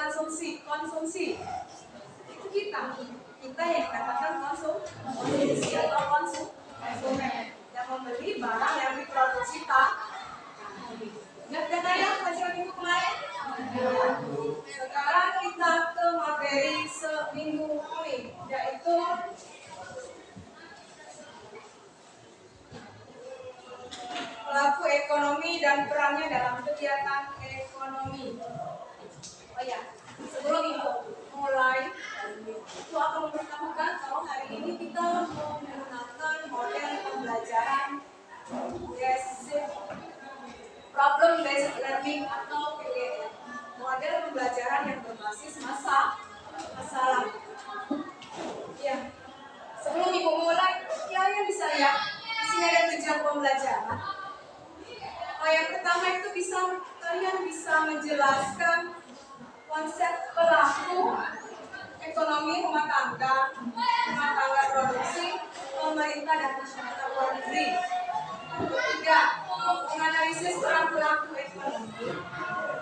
konsumsi itu kita yang mendapatkan konsumsi atau konsumen yang membeli barang yang diproduksi Ingat kata ya pelajaran minggu kemarin? Sekarang kita ke materi seminggu ini, yaitu pelaku ekonomi dan perannya dalam kegiatan ekonomi. Oh ya, sebelum itu mulai, itu akan memberitahukan kalau hari ini kita mau menggunakan model pembelajaran problem based learning atau PBL, model pembelajaran yang berbasis masalah. Ya, sebelum ibu mulai, kalian bisa lihat di sini ada tujuan pembelajaran. Yang pertama itu kalian bisa menjelaskan konsep pelaku ekonomi rumah tangga produksi, pemerintah dan masyarakat luar negeri. Ketiga, menganalisis peran pelaku ekonomi.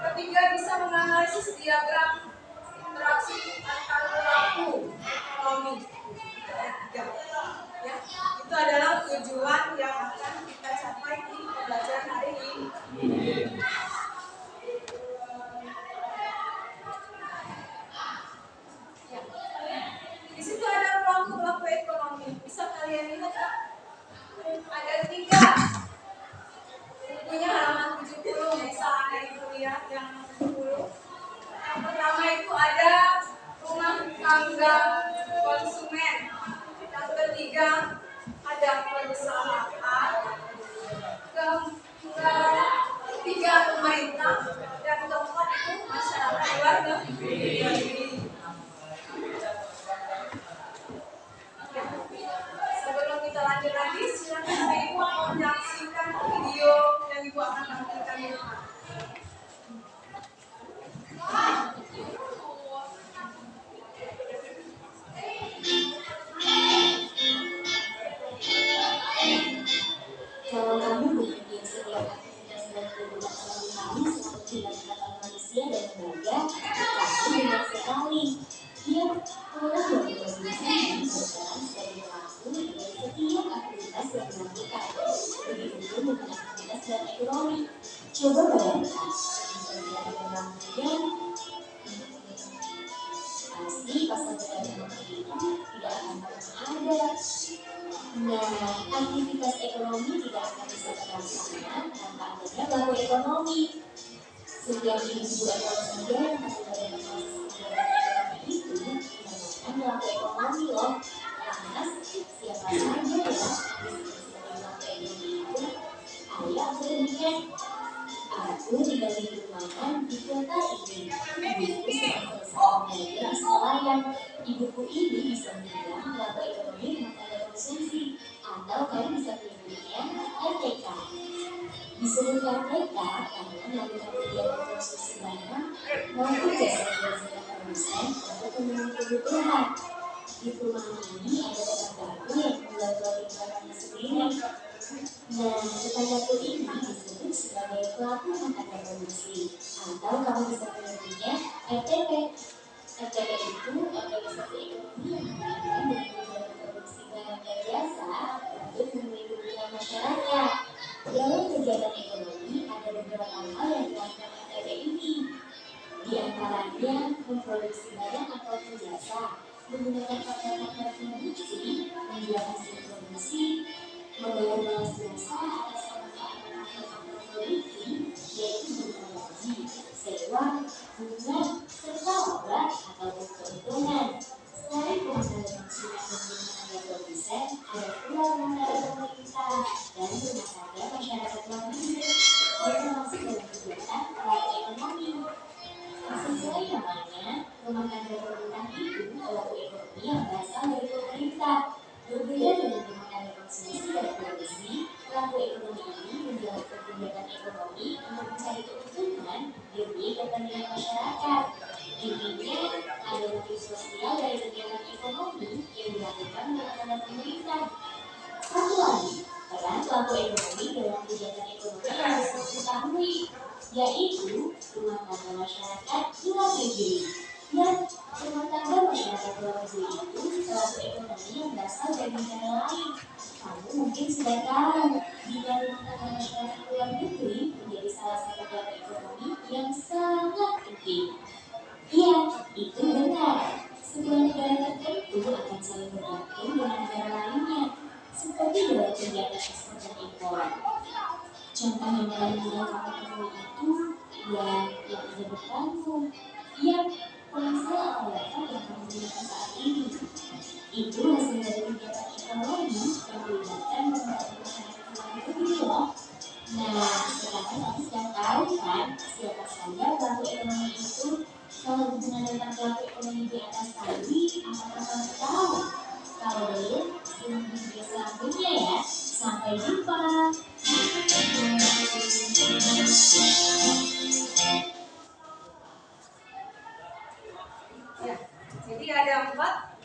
Ketiga, bisa menganalisis diagram interaksi antar pelaku ekonomi. Ya, itu adalah tujuan yang akan kita capai di pembelajaran hari ini. Ya. Di situ ada pelaku ekonomi. Bisa kalian lihat kan? Ada 3. Bukunya halaman 70, bisa ada ibu lihat yang 70. Yang pertama itu ada rumah tangga konsumen. Yang ketiga ada perusahaan. Ketiga pemerintah. Dan keempat itu masyarakat luar negeri. Sebelum kita lanjut lagi, silakan ibu menyaksikan video yang ibu akan tampilkan di depan. Kalau kamu bekerja setiap aktivitas dan kehidupan sehari-hari selalu dilakukan manusia dan lembaga, pasti banyak sekali. Dia orang yang berkontribusi berperan sebagai pelaku dari setiap aktivitas yang dilakukan. Begitu pun dengan aktivitas dan ekonomi. Coba bayangkan, misalnya dalam kerja, pasti pasal ekonomi itu tidak akan pernah ada. Nah, aktivitas ekonomi tidak akan bisa terlaksana tanpa adanya pelaku ekonomi. Setiap individu atau lembaga yang terlibat dalam proses kegiatan ekonomi itu dinamakan pelaku ekonomi loh. Lantas, siapa saja ya sebagai pelaku ekonomi itu? Ayo aku tunjukkan. Aku tinggal di perumahan di kota ini. Ibuku sedang selesai belajar di sekolah. Ibuku ini bisa dibilang pelaku ekonomi rumah tangga konsumsi, atau kalian bisa menyebutnya RTK. Disebut RTK karena melakukan kegiatan konsumsi barang maupun jasa-jasa produsen untuk memenuhi kebutuhan. Di perumahan ini ada tetanggaku yang tinggal di tempatnya sendiri. Nah, tetanggaku ini disebut sebagai pelaku rumah tangga produksi, atau kamu bisa menyebutnya RTP. RTP itu organisasi ekonomi yang didirikan dengan tujuan memproduksi barang dan jasa untuk memenuhi kebutuhan masyarakat. Dalam kegiatan ekonomi ada beberapa hal yang dilakukan RTP ini. Di antaranya memproduksi barang atau jasa, menggunakan faktor-faktor produksi, menjual hasil produksi, membayar balas jasa atas pemanfaatan faktor-faktor produksi, yaitu berupa gaji, sewa, bunga, serta obat ataupun keuntungan. Selain rumah tangga konsumen dan rumah tangga produsen, ada pula rumah tangga pemerintah dan rumah tangga masyarakat luar negeri yang termasuk dalam kegiatan pelaku ekonomi. Sesuai namanya, rumah tangga pemerintah itu pelaku ekonomi yang berasal dari pemerintah. Berbeda dengan rumah tangga konsumsi dan produksi, pelaku ekonomi ini menjalankan kegiatan ekonomi untuk mencari keuntungan demi kepentingan masyarakat. Intinya, ada motif sosial dari kegiatan ekonomi yang dilakukan rumah tangga pemerintah. Satu lagi, peran pelaku ekonomi dalam kegiatan ekonomi yang harus diketahui, yaitu rumah tangga masyarakat luar negeri. yang berasal dari negara lain. Kamu mungkin sudah tahu, bila rumah tangga masyarakat luar negeri menjadi salah satu pelaku ekonomi yang sangat penting. Iya, itu benar. Sebuah negara tertentu akan saling bergantung dengan negara lainnya, seperti dalam kegiatan ekspor dan impor. Contoh yang paling mudah kamu temui itu yang ada bertanggung. Iya, ponsel atau laptop yang kamu gunakan saat ini. Itu hasil dari kegiatan ekonomi yang melibatkan beberapa masyarakat luar negeri loh. Nah, sekarang kamu sudah tahu kan siapa saja pelaku ekonomi itu? Kalau hubungan dengan pelaku ekonomi di atas tadi, apakah kamu tahu? Kalau belum, simak di video selanjutnya ya. Sampai jumpa. Ya, jadi ada 4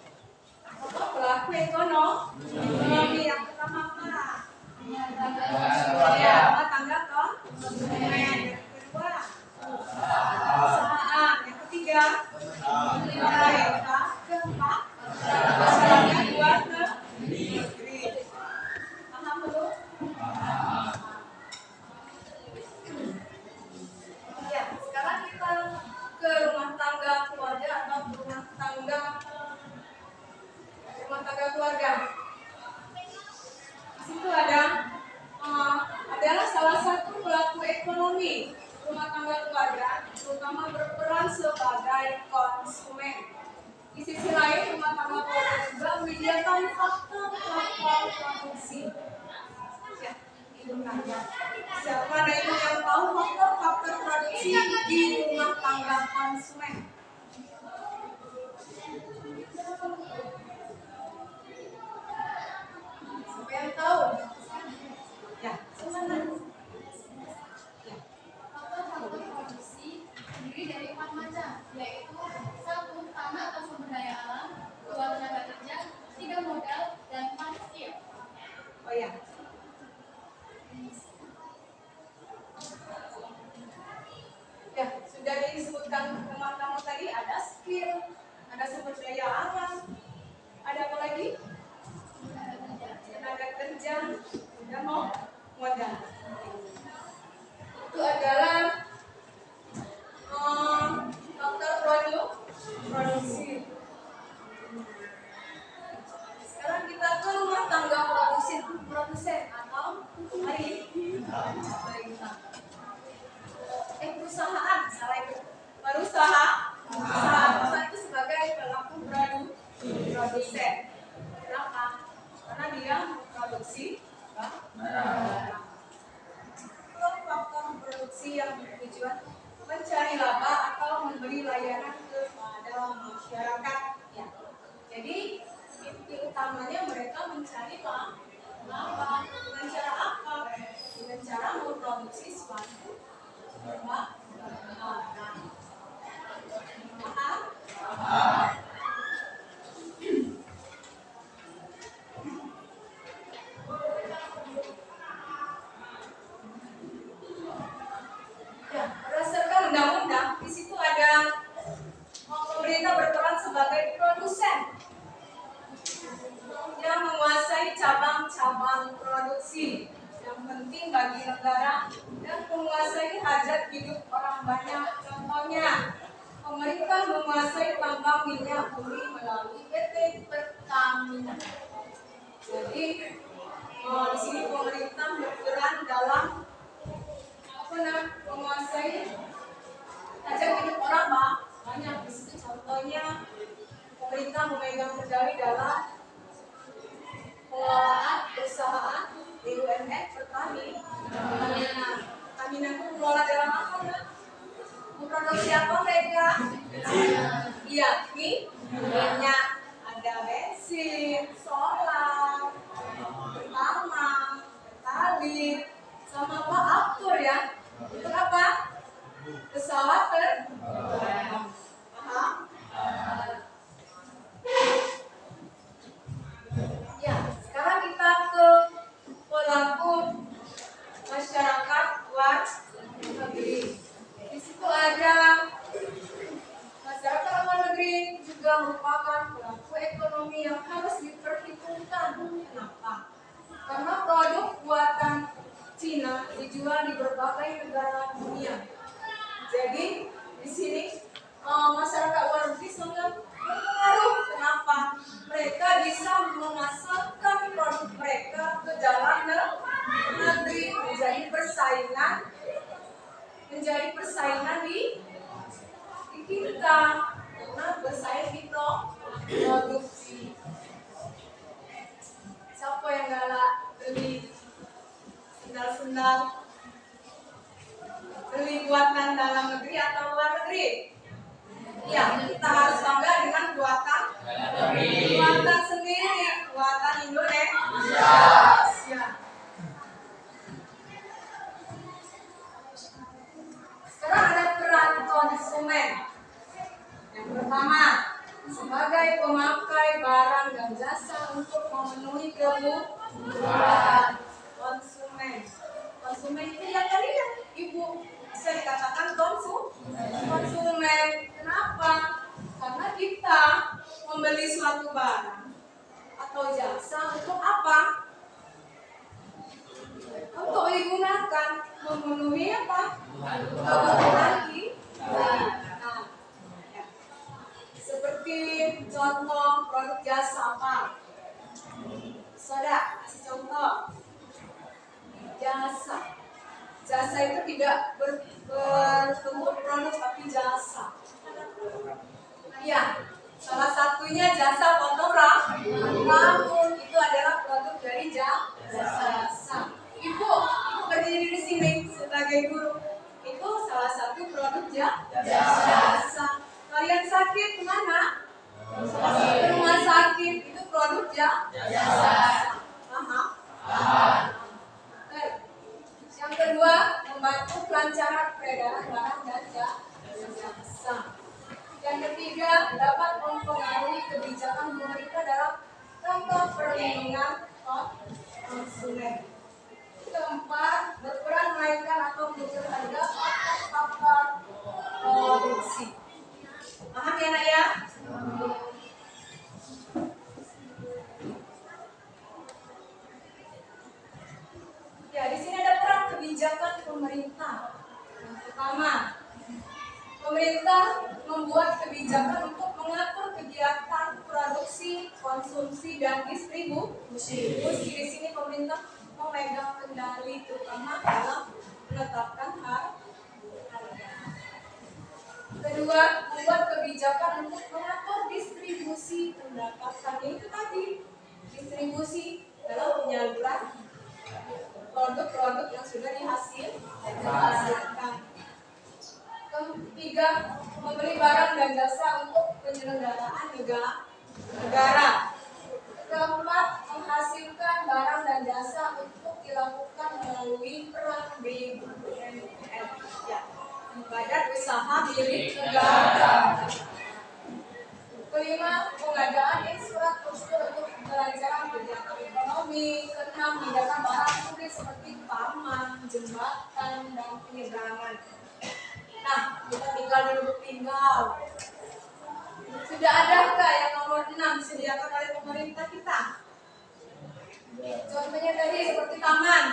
pelaku ekonomi. Yang pertama apa? Ya, rumah tangga konsumen. Yang kedua, perusahaan. Yang ketiga, pemerintah. Keempat, masyarakat luar negeri. Paham belum? Ya, sekarang kita ke rumah tangga keluarga atau rumah tangga keluarga. Di situ adalah salah satu pelaku ekonomi rumah tangga keluarga, terutama berperan sebagai konsumen. Di sisi lain, rumah tangga keluarga juga menyediakan faktor produksi. Ya, itu kan. Siapa ada yang tahu faktor produksi di rumah tangga konsumen? Siapa yang tahu? Ya, sebentar. Faktor produksi terdiri dari 4 macam, yaitu 1. Tanah atau sumber daya alam, 2. Tenaga kerja, 3. Modal, dan 4. Skill. Oh ya. Ya, sudah disebutkan teman kamu tadi ada skill, ada sumber daya alam, ada apa lagi? Tenaga kerja, dan modal. Itu adalah faktor produksi. Sekarang kita ke rumah tangga produsen atau perusahaan, salah itu. Perusahaan itu sebagai pelaku produsen. Kenapa? Karena dia memproduksi faktor produksi yang bertujuan mencari laba atau memberi layanan kepada masyarakat. Ya. Jadi inti utamanya mereka mencari laba. Dengan cara apa? Dengan cara memproduksi suatu barang. Ya, berdasarkan undang-undang, di situ ada pemerintah berperan sebagai produsen yang menguasai cabang-cabang produksi yang penting bagi negara dan menguasai hajat hidup orang banyak. Contohnya, pemerintah menguasai tambang minyak bumi melalui PT Pertamina. Jadi, di sini pemerintah berperan dalam menguasai hajat hidup orang banyak. Di situ contohnya, pemerintah memegang kendali dalam pengelolaan perusahaan BUMN Pertamina. Pertamina itu mengelola dalam apa ya? Memproduksi apa mereka? Iya, minyak, ada bensin, solar, pertamax, pertalit, sama apa? Aftur ya. Itu apa? Pesawat terbang. Paham? Ya, sekarang kita ke pelaku masyarakat luar negeri. Di situ ada masyarakat luar negeri juga merupakan pelaku ekonomi yang harus diperhatikan Karena produk buatan Cina dijual di berbagai negara dunia. Jadi di sini masyarakat luar negeri sangat berpengaruh. Kenapa? Mereka bisa memasarkan produk mereka ke dalam negeri, menjadi persaingan di kita, karena bersaing di produksi. Siapa yang galak beli sendal beli buatan dalam negeri atau luar negeri? Ya, kita harus bangga dengan buatan sendiri, buatan Indonesia. Sekarang ada peran konsumen. Yang pertama, sebagai pemakai barang dan jasa untuk memenuhi kebutuhan konsumen. Konsumen itu yang tadi ya, Ibu bisa dikatakan konsumen. Kenapa? Karena kita membeli suatu barang atau jasa untuk apa? Untuk digunakan memenuhi apa? Kebutuhan kita. Nah, ya. Seperti contoh produk jasa apa? Saudara, kasih contoh. Jasa itu tidak berbentuk produk tapi jasa. Ya, salah satunya jasa fotografi. Namun itu adalah produk dari jasa. Ibu berdiri di sini sebagai guru. Itu salah satu produk jasa. Kalian sakit kemana? Rumah sakit itu produk jasa. Paham? Yang kedua, membantu kelancaran peredaran barang dan jasa. Yang ketiga, dapat mempengaruhi kebijakan pemerintah dalam rangka perlindungan konsumen. Keempat, berperan menaikkan atau menurunkan harga faktor produksi. Paham ya nak ya? Ya, di sini ada peran kebijakan pemerintah. Yang pertama, pemerintah membuat kebijakan untuk mengatur kegiatan produksi, konsumsi, dan distribusi. Di sini pemerintah memegang kendali terutama dalam menetapkan harga. Kedua, membuat kebijakan untuk mengatur distribusi pendapatan. Itu tadi distribusi dalam penyaluran produk-produk yang sudah dihasilkan. Ketiga, membeli barang dan jasa untuk penyelenggaraan negara. Keempat, menghasilkan barang dan jasa untuk dilakukan melalui peran BUMN, ya, badan usaha milik negara. Kelima, pengadaan infrastruktur untuk kelancaran kegiatan ekonomi. Keenam, menyediakan barang publik seperti taman, jembatan, dan penyeberangan. Nah, kita tinggal dulu tinggal. Sudah adakah yang nomor 6 disediakan oleh pemerintah kita? Contohnya tadi seperti taman.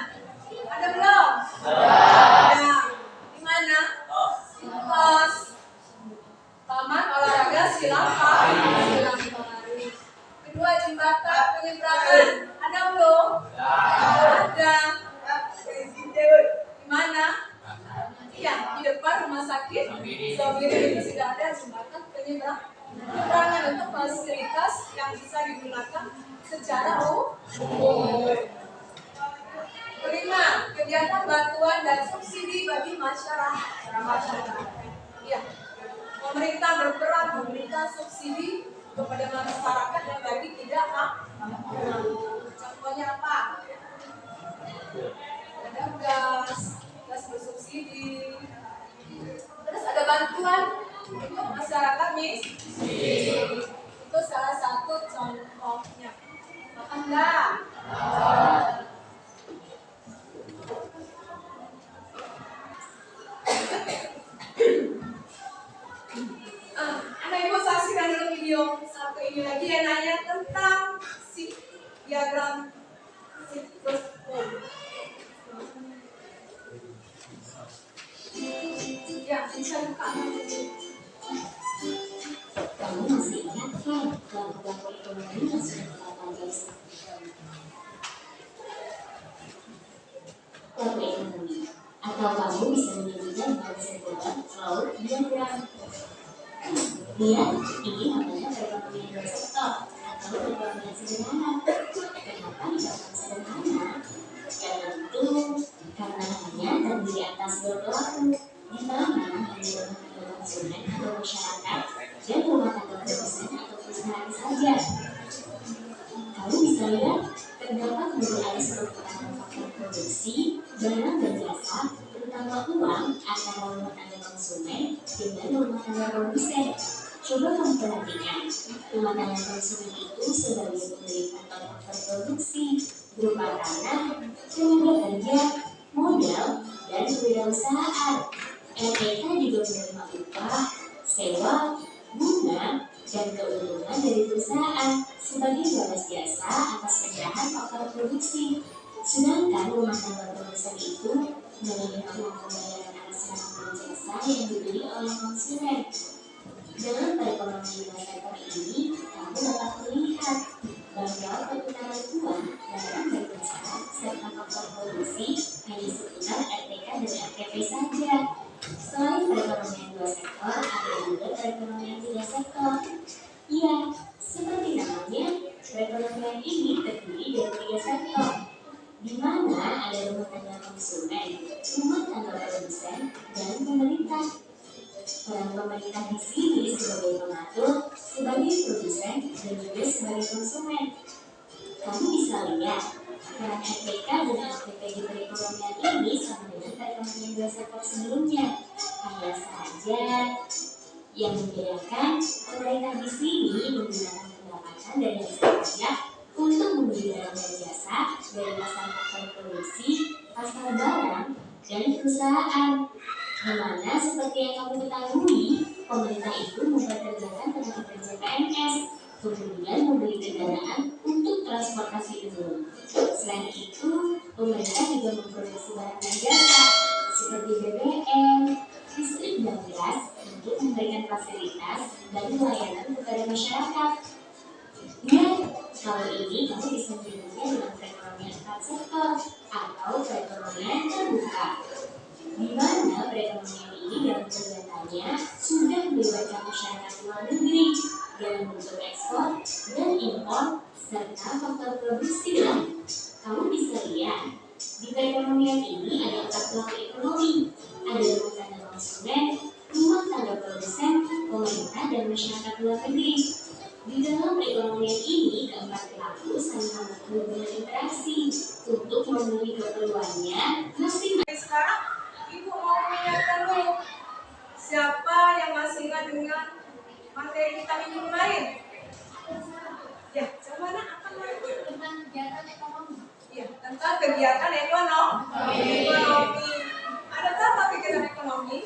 Ada belum? Ada. Di mana? Pos. Taman olahraga silang lari. Kedua, jembatan penyeberangan. Ada belum? Ada. Di mana? Ya, di depan rumah sakit. Sabiri itu sudah ada jembatan penyeberangan untuk fasilitas yang bisa digunakan secara umum. Kelima, kegiatan bantuan dan subsidi bagi masyarakat. Ya, pemerintah berperan memberikan subsidi kepada masyarakat yang lagi tidak mampu. Contohnya apa? Ada gas bersubsidi. Terus ada bantuan untuk masyarakat miskin. Itu salah satu contohnya. Paham enggak? Anak ibu saksikan dulu video satu ini lagi yang nanya tentang si diagram siklus ya bisa buka Kamu masih ingat kan pelaku-pelaku ekonomi yang sudah kita pelajari? Pelaku ekonomi, atau kamu bisa menyebutnya dengan sebutan flow diagram. Dia ini namanya perekonomian dua sektor atau perekonomian sederhana. Kenapa dikatakan sederhana? Karena hanya terdiri atas dua pelaku, di mana hanya rumah tangga konsumen atau masyarakat dan rumah tangga produsen atau perusahaan saja. Kamu bisa lihat terdapat berbagai perubahan faktor produksi, barang dan jasa, terutama uang antara rumah tangga konsumen dengan rumah tangga produsen. Coba kamu perhatikan, rumah tangga konsumen itu sebagai pemberi faktor produksi berupa tanah, tenaga kerja, modal, dan kewirausahaan. LPK juga menerima upah, sewa, bunga, dan keuntungan dari perusahaan sebagai balas jasa atas pencerahan faktor produksi. Sedangkan rumah tangga produsen itu menerima uang pembayaran atas rangkaian jasa yang dibeli oleh konsumen. Dalam perekonomian dua sektor ini, kamu dapat melihat bahwa perputaran uang dalam berjasa serta faktor produksi hanya seputar RTK dan RTP saja. Selain perekonomian dua sektor, ada juga perekonomian tiga sektor. Ya, seperti namanya, perekonomian ini terdiri dari tiga sektor, di mana ada rumah tangga konsumen, rumah tangga produsen, dan pemerintah. Peran pemerintah di sini sebagai pengatur, sebagai produsen, dan juga sebagai konsumen. Kamu bisa lihat peran RPK dan RTP di perekonomian ini sama dengan perekonomian dua sektor sebelumnya. Hanya saja yang membedakan, pemerintah di sini menggunakan pendapatan dari hasil pajak untuk membeli barang dan jasa dari pasar faktor produksi, pasar barang, dan perusahaan. Dimana seperti yang kamu ketahui, pemerintah itu mempekerjakan tenaga kerja PNS, kemudian membeli kendaraan untuk transportasi umum. Selain itu, pemerintah juga memproduksi barang dan jasa seperti BBM, listrik dan gas untuk memberikan fasilitas dan layanan kepada masyarakat. Dan kalau ini kamu bisa menyebutnya dengan perekonomian empat sektor atau perekonomian terbuka, di mana perekonomian ini dalam kegiatannya sudah melibatkan masyarakat luar negeri dalam bentuk ekspor dan impor serta faktor produksi lain. Kamu bisa lihat di perekonomian ini ada empat pelaku ekonomi, ada rumah tangga konsumen, rumah tangga produsen, pemerintah, dan masyarakat luar negeri. Di dalam perekonomian ini, keempat pelaku saling berinteraksi untuk memenuhi keperluannya masing-masing. sekarang ibu mau mengingatkan dulu siapa yang masih ingat dengan materi kita minggu kemarin ya coba nak apa namanya tentang kegiatan ekonomi. ya tentang kegiatan ekonomi. Ada berapa kegiatan ekonomi?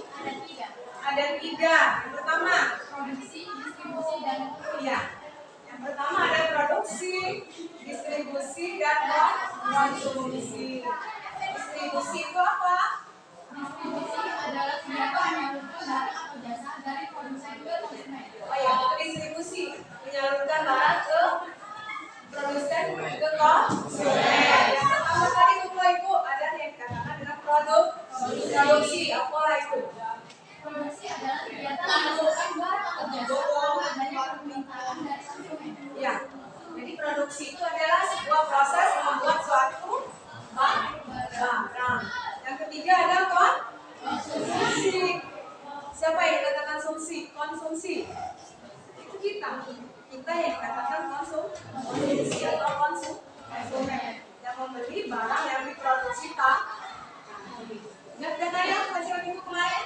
Ada tiga. Yang pertama Produksi, distribusi, dan ya. Yang pertama ada produksi, distribusi, dan konsumsi. Distribusi itu apa? distribusi adalah kegiatan menyalurkan barang atau jasa dari produsen ke konsumen. Oh ya, distribusi menyalurkan barang ke produsen ke konsumen. Yang pertama tadi ibu ada yang dikatakan dengan produksi. Apa itu? Produksi adalah kegiatan menyalurkan barang atau jasa tanpa adanya permintaan dari konsumen. Ya, jadi produksi itu adalah sebuah proses membuat suatu barang. Yang ketiga ada konsumsi. Siapa yang dikatakan konsumsi? Itu kita yang dikatakan konsumsi atau konsumen yang membeli barang yang diproduksi Ingat data yang pelajaran minggu kemarin?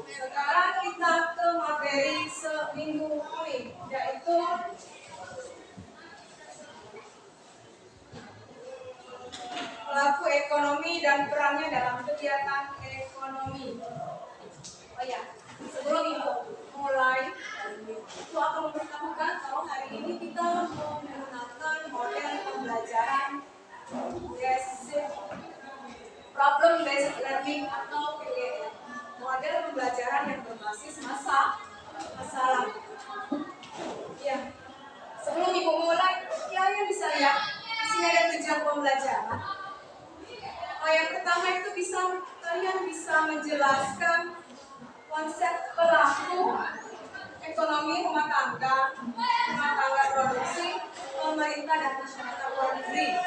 Sekarang kita ke materi seminggu ini, yaitu pelaku ekonomi dan perannya dalam kegiatan ekonomi. Oh ya, sebelum itu mulai, itu akan memberitahukan kalau hari ini kita menggunakan model pembelajaran Basic problem based learning atau PBL, model pembelajaran yang berbasis masalah. Ya, sebelum ibu mulai, kalian bisa lihat di sini ada tujuan pembelajaran. Yang pertama itu kalian bisa menjelaskan konsep pelaku ekonomi rumah tangga produksi, pemerintah dan masyarakat luar negeri.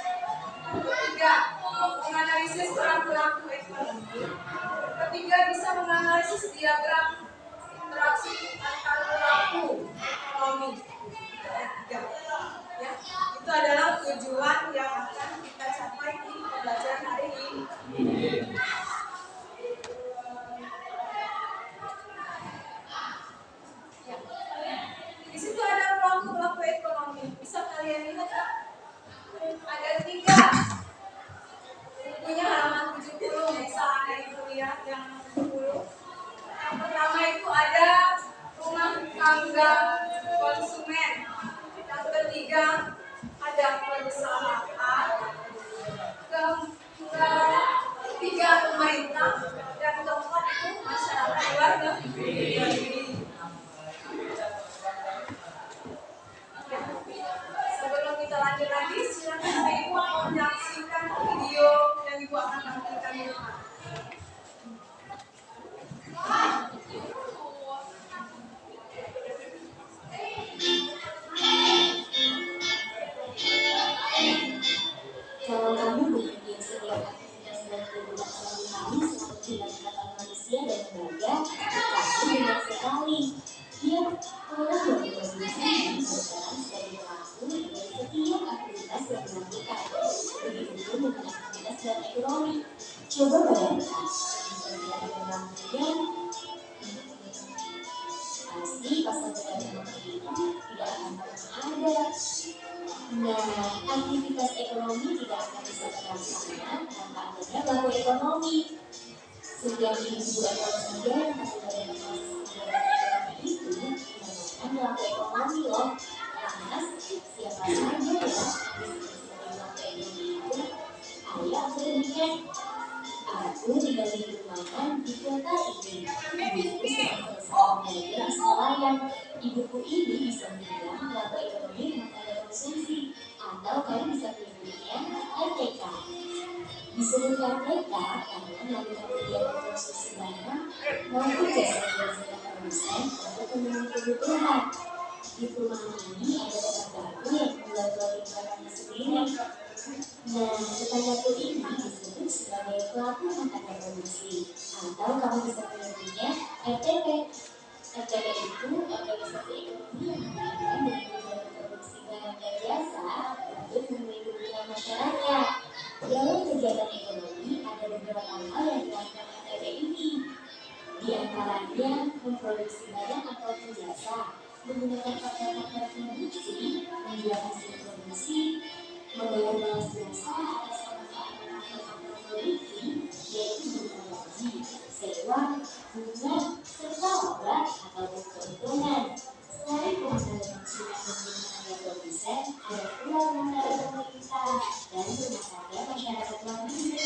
Ketiga, menganalisis peran pelaku ekonomi. Ketiga, bisa menganalisis diagram interaksi antar pelaku ekonomi. Ketiga, ya, itu adalah tujuan yang akan kita capai di pembelajaran hari ini. Ya. Di situ ada pelaku ekonomi. Bisa kalian lihat ya? Ada 3. Bukunya halaman 70, bisa ada ibu lihat yang 70. Yang pertama itu ada rumah tangga konsumen. Yang ketiga ada perusahaan. Ketiga pemerintah. Dan keempat itu masyarakat luar negeri. Sebelum kita lanjut lagi, silakan ibu menyaksikan video yang ibu akan tampilkan di depan. Kalau kamu berpikir setiap aktivitas dan kegiatan sehari-hari seperti dilakukan manusia dan lembaga, kamu benar sekali. Ya, orang yang berkontribusi berperan sebagai pelaku dari setiap aktivitas yang dilakukan. Begitu pun dengan aktivitas dan ekonomi. Coba bayangkan, misalnya dengan mudah, pasti pasal ekonomi itu tidak akan pernah ada. Nah, aktivitas ekonomi tidak akan bisa terlaksana tanpa adanya pelaku ekonomi. Setiap individu atau lembaga yang terlibat dalam proses kegiatan ekonomi itu dinamakan pelaku ekonomi loh. Lantas, siapa saja ya disebut sebagai pelaku ekonomi itu? Ayo aku tunjukkan. Aku tinggal di perumahan di kota ini. Ibuku sedang selesai belajar di sekolah. Ibuku ini bisa dibilang pelaku ekonomi rumah tangga konsumsi, atau kamu bisa menyebutnya RTK. Disebut RTK karena melakukan kegiatan konsumsi barang maupun jasa-jasa produsen untuk memenuhi kebutuhan. Di perumahan ini ada tetanggaku yang menjual barangnya sendiri. Nah, tetanggaku ini disebut sebagai pelaku rumah tangga produksi, atau kamu bisa menyebutnya RTP. RTP itu organisasi ekonomi yang didirikan dengan tujuan memproduksi barang dan jasa untuk memenuhi kebutuhan masyarakat. Dalam kegiatan ekonomi ada beberapa hal yang dilakukan RTP ini. Di antaranya memproduksi barang ataupun jasa, menggunakan faktor-faktor produksi, menjual hasil produksi, membayar balas jasa atas pemanfaatan faktor-faktor produksi, yaitu berupa gaji, sewa, bunga, serta laba ataupun keuntungan. Selain rumah tangga konsumen dan rumah tangga produsen, ada pula rumah tangga pemerintah dan rumah tangga masyarakat luar negeri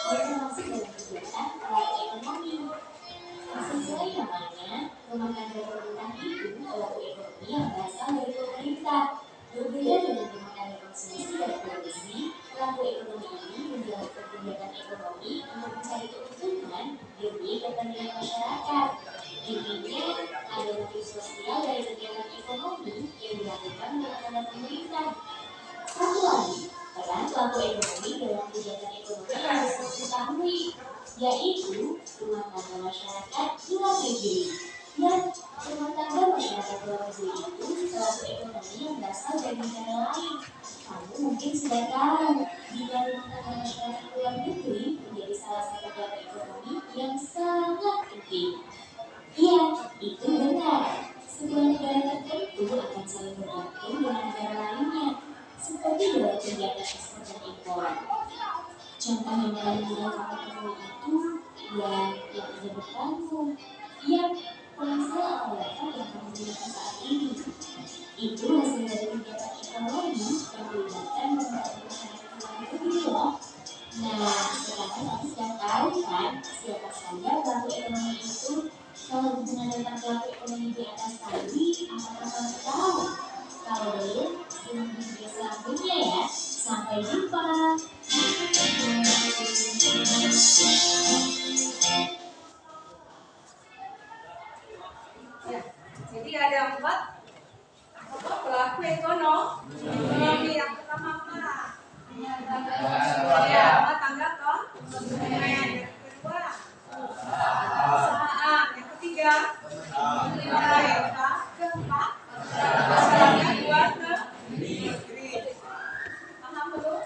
yang termasuk dalam kegiatan pelaku ekonomi. Sesuai namanya, rumah tangga pemerintah itu pelaku ekonomi yang berasal dari pemerintah. Berbeda dengan rumah tangga konsumsi dan produksi, pelaku ekonomi ini menjalankan kegiatan ekonomi untuk mencari keuntungan demi kepentingan masyarakat. Intinya, ada motif sosial dari kegiatan ekonomi yang dilakukan oleh pemerintah. Satu lagi, peran pelaku ekonomi dalam kegiatan ekonomi harus diketahui, yaitu rumah tangga masyarakat luar negeri. Dan rumah tangga masyarakat luar negeri itu pelaku ekonomi yang berasal dari negara lain. Kamu mungkin sudah tahu, bila rumah tangga masyarakat luar negeri menjadi salah satu pelaku ekonomi yang sangat penting. Iya, itu benar. Sebuah negara tertentu akan saling bergantung dengan negara lainnya, seperti dalam kegiatan ekspor dan impor. Contoh yang paling mudah kamu temui itu yang ada depanmu. Yang ponsel atau laptop yang kamu gunakan saat ini. Itu hasil dari kegiatan ekonomi yang melibatkan beberapa masyarakat luar negeri. atas tadi, apakah kamu tahu? Kalau belum, simak di video selanjutnya ya. Sampai jumpa. Ya, jadi ada 4 pelaku ekonomi. Yang pertama apa? Ya, rumah tangga konsumen. Yang kedua, perusahaan. Yang ketiga, mereka. Keempat, luar negeri. Paham belum?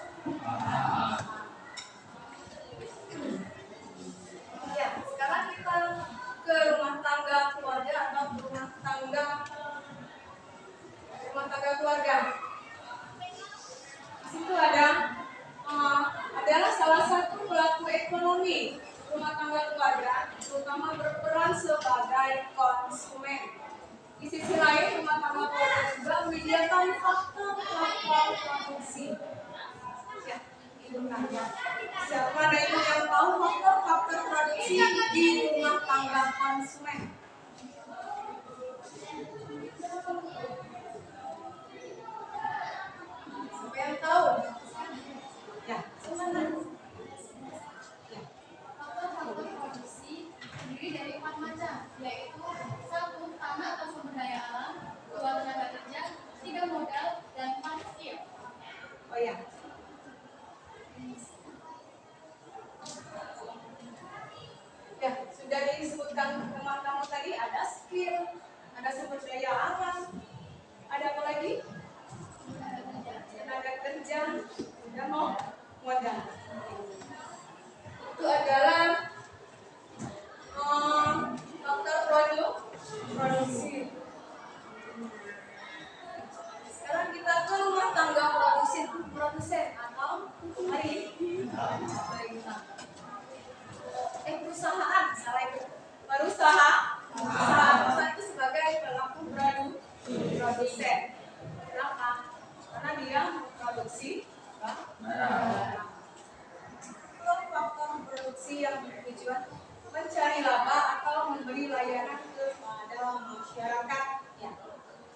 Ya, sekarang kita ke rumah tangga keluarga atau rumah tangga keluarga. Di situ adalah salah satu pelaku ekonomi rumah tangga keluarga, terutama berperan sebagai konsumen. Di sisi lain, rumah tangga keluarga juga menyediakan faktor produksi. Ya, itu tanya. Siapa ada yang tahu faktor produksi di rumah tangga konsumen? Siapa yang tahu? Ya, sebentar. Faktor produksi terdiri dari 4 macam, yaitu 1. Tanah atau sumber daya alam, 2. Tenaga kerja, 3. Modal, dan 4. Skill. Oh ya. Ya, sudah disebutkan teman kamu tadi, ada skill, ada sumber daya alam, ada apa lagi? Tenaga kerja, dan modal. Itu adalah faktor produksi. Sekarang kita ke rumah tangga produsen atau perusahaan, salah itu. Perusahaan itu sebagai pelaku produsen. Kenapa? Karena dia memproduksi faktor produksi yang bertujuan mencari laba atau memberi layanan kepada masyarakat. Ya.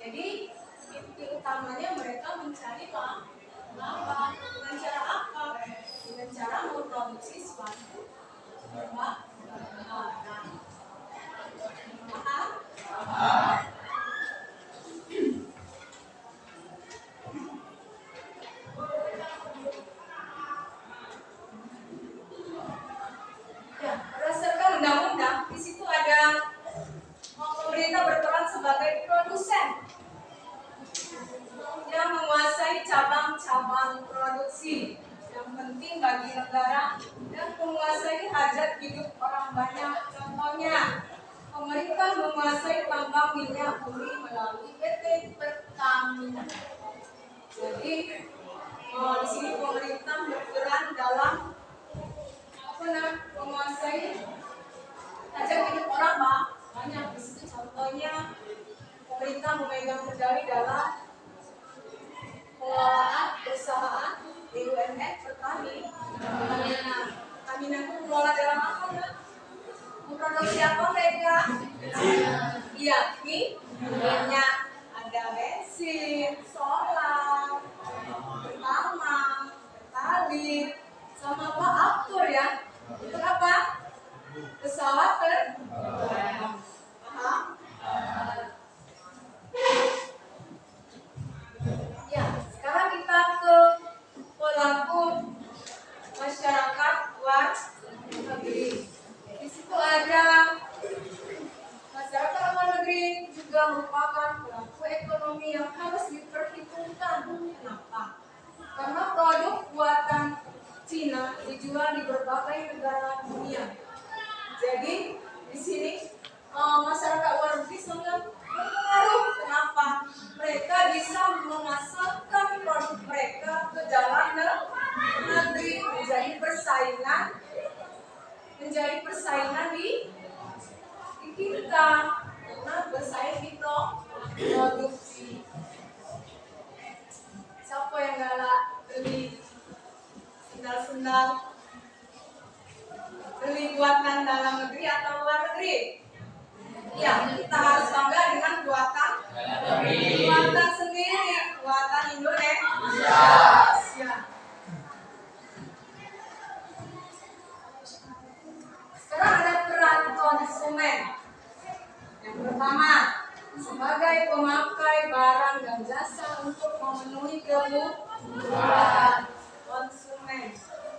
Jadi inti utamanya mereka mencari laba. Dengan cara apa? Dengan cara memproduksi suatu barang. Ya, berdasarkan undang-undang, di situ ada pemerintah berperan sebagai produsen yang menguasai cabang-cabang produksi yang penting bagi negara dan menguasai hajat hidup orang banyak. Contohnya, pemerintah menguasai tambang minyak bumi melalui PT Pertamina. Jadi di sini pemerintah berperan dalam menguasai hajat hidup orang banyak. Di situ contohnya pemerintah memegang kendali dalam pengelolaan perusahaan BUMN Pertamina. Pertamina itu mengelola dalam apa? Memproduksi apa mereka? Iya, minyak, ada bensin, solar, pertamax, pertalit, sama apa? Aftur ya. Itu apa? Pesawat terbang. Paham? Ya, sekarang kita ke pelaku masyarakat luar negeri. Di situ ada masyarakat luar negeri juga merupakan pelaku ekonomi yang harus diperhitungkan. Kenapa? Karena produk buatan Cina dijual di berbagai negara dunia. Jadi di sini masyarakat luar negeri sangat berpengaruh. Kenapa? Mereka bisa memasarkan produk mereka ke dalam negeri, menjadi persaingan di kita, karena bersaing di produksi. Siapa yang galak beli sendal beli buatan dalam negeri atau luar negeri? Ya, kita harus bangga dengan sebagai pemakai barang dan jasa untuk memenuhi kebutuhan konsumen.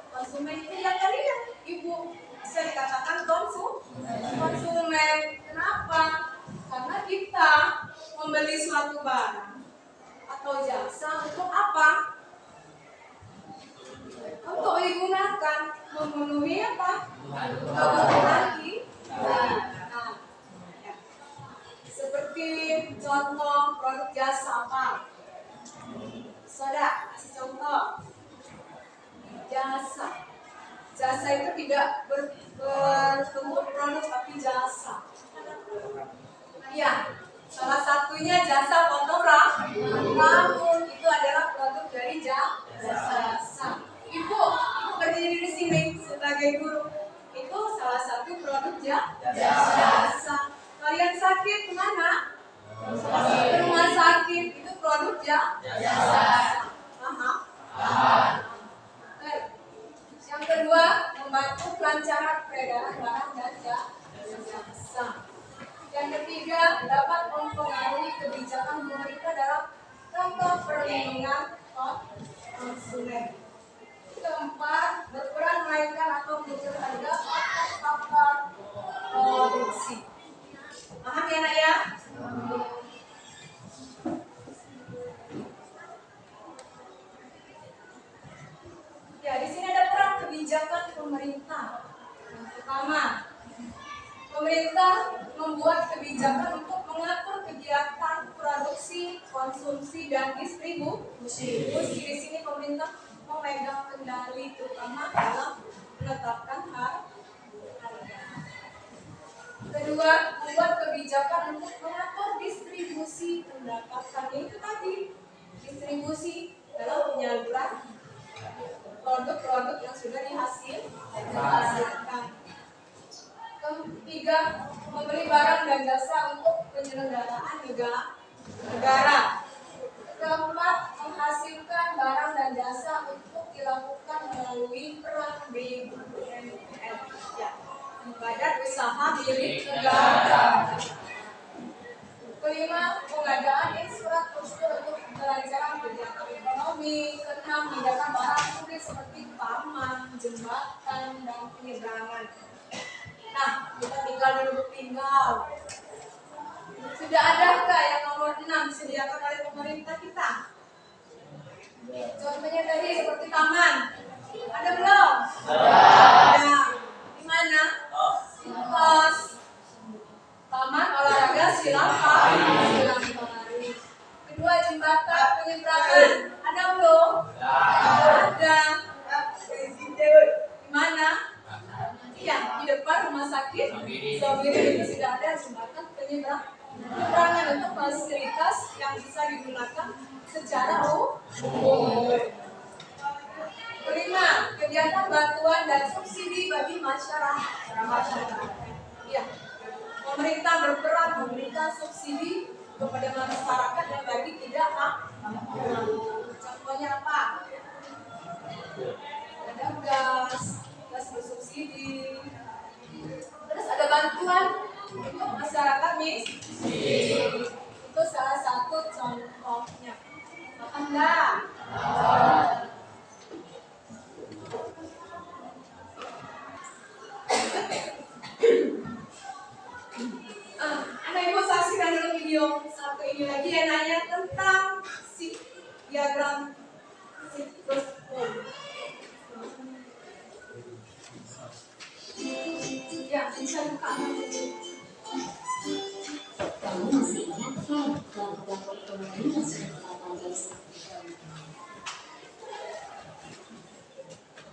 Konsumen itu yang tadi kan Ibu bisa dikatakan konsumen. Kenapa? Karena kita membeli suatu barang atau jasa untuk apa? Untuk digunakan, memenuhi apa? Kebutuhan kita. Nah, ya. Seperti contoh produk jasa apa? Saudara, kasih contoh. Jasa itu tidak berbentuk produk tapi jasa. Ya, salah satunya jasa fotografi. Namun itu adalah produk dari jasa. Ibu berdiri di sini sebagai guru. Itu salah satu produk jasa. Kalian sakit kemana? Rumah sakit itu produk jasa. Paham? Yang kedua, membantu kelancaran peredaran barang dan jasa. Yang ketiga, dapat mempengaruhi kebijakan pemerintah dalam rangka perlindungan konsumen. Keempat, berperan menaikkan atau menurunkan harga atau faktor produksi. Paham ya, Nak ya? Ya, di sini ada peran kebijakan pemerintah. Yang pertama, pemerintah membuat kebijakan untuk mengatur kegiatan produksi, konsumsi, dan distribusi. Di sini pemerintah memegang kendali terutama dalam menetapkan harga. Kedua, membuat kebijakan untuk mengatur distribusi pendapatan. Itu tadi distribusi dalam penyaluran produk-produk yang sudah dihasilkan. Ketiga, membeli barang dan jasa untuk penyelenggaraan negara. Keempat, menghasilkan barang dan jasa untuk dilakukan melalui peran BUMN, badan usaha milik negara. Kelima, pengadaan infrastruktur untuk kelancaran kegiatan ekonomi. Keenam, menyediakan barang publik seperti taman, jembatan, dan penyeberangan. Nah, kita tinggal. Sudah adakah yang nomor 6 disediakan oleh pemerintah kita? Contohnya tadi seperti taman. Ada belum? Ada. Di mana? Di kos. Taman olahraga silang pari. Kedua, jembatan penyeberangan. Ada belum? Ada. Di mana? Ya, di depan rumah sakit. Sobiri itu sudah ada jembatan penyeberangan untuk fasilitas yang bisa digunakan secara umum. Kelima, kegiatan bantuan dan subsidi bagi masyarakat. Ya, pemerintah berperan memberikan subsidi kepada masyarakat yang tadi tidak mampu. Contohnya apa? Ada gas bersubsidi. Terus ada bantuan untuk masyarakat miskin. Itu salah satu contohnya. Paham enggak? Anak ibu saksikan dulu video satu ini lagi yang nanya tentang si diagram siklus. Ya, bisa buka Kamu masih ingat kan kelompok ekonomi yang sudah kita pelajari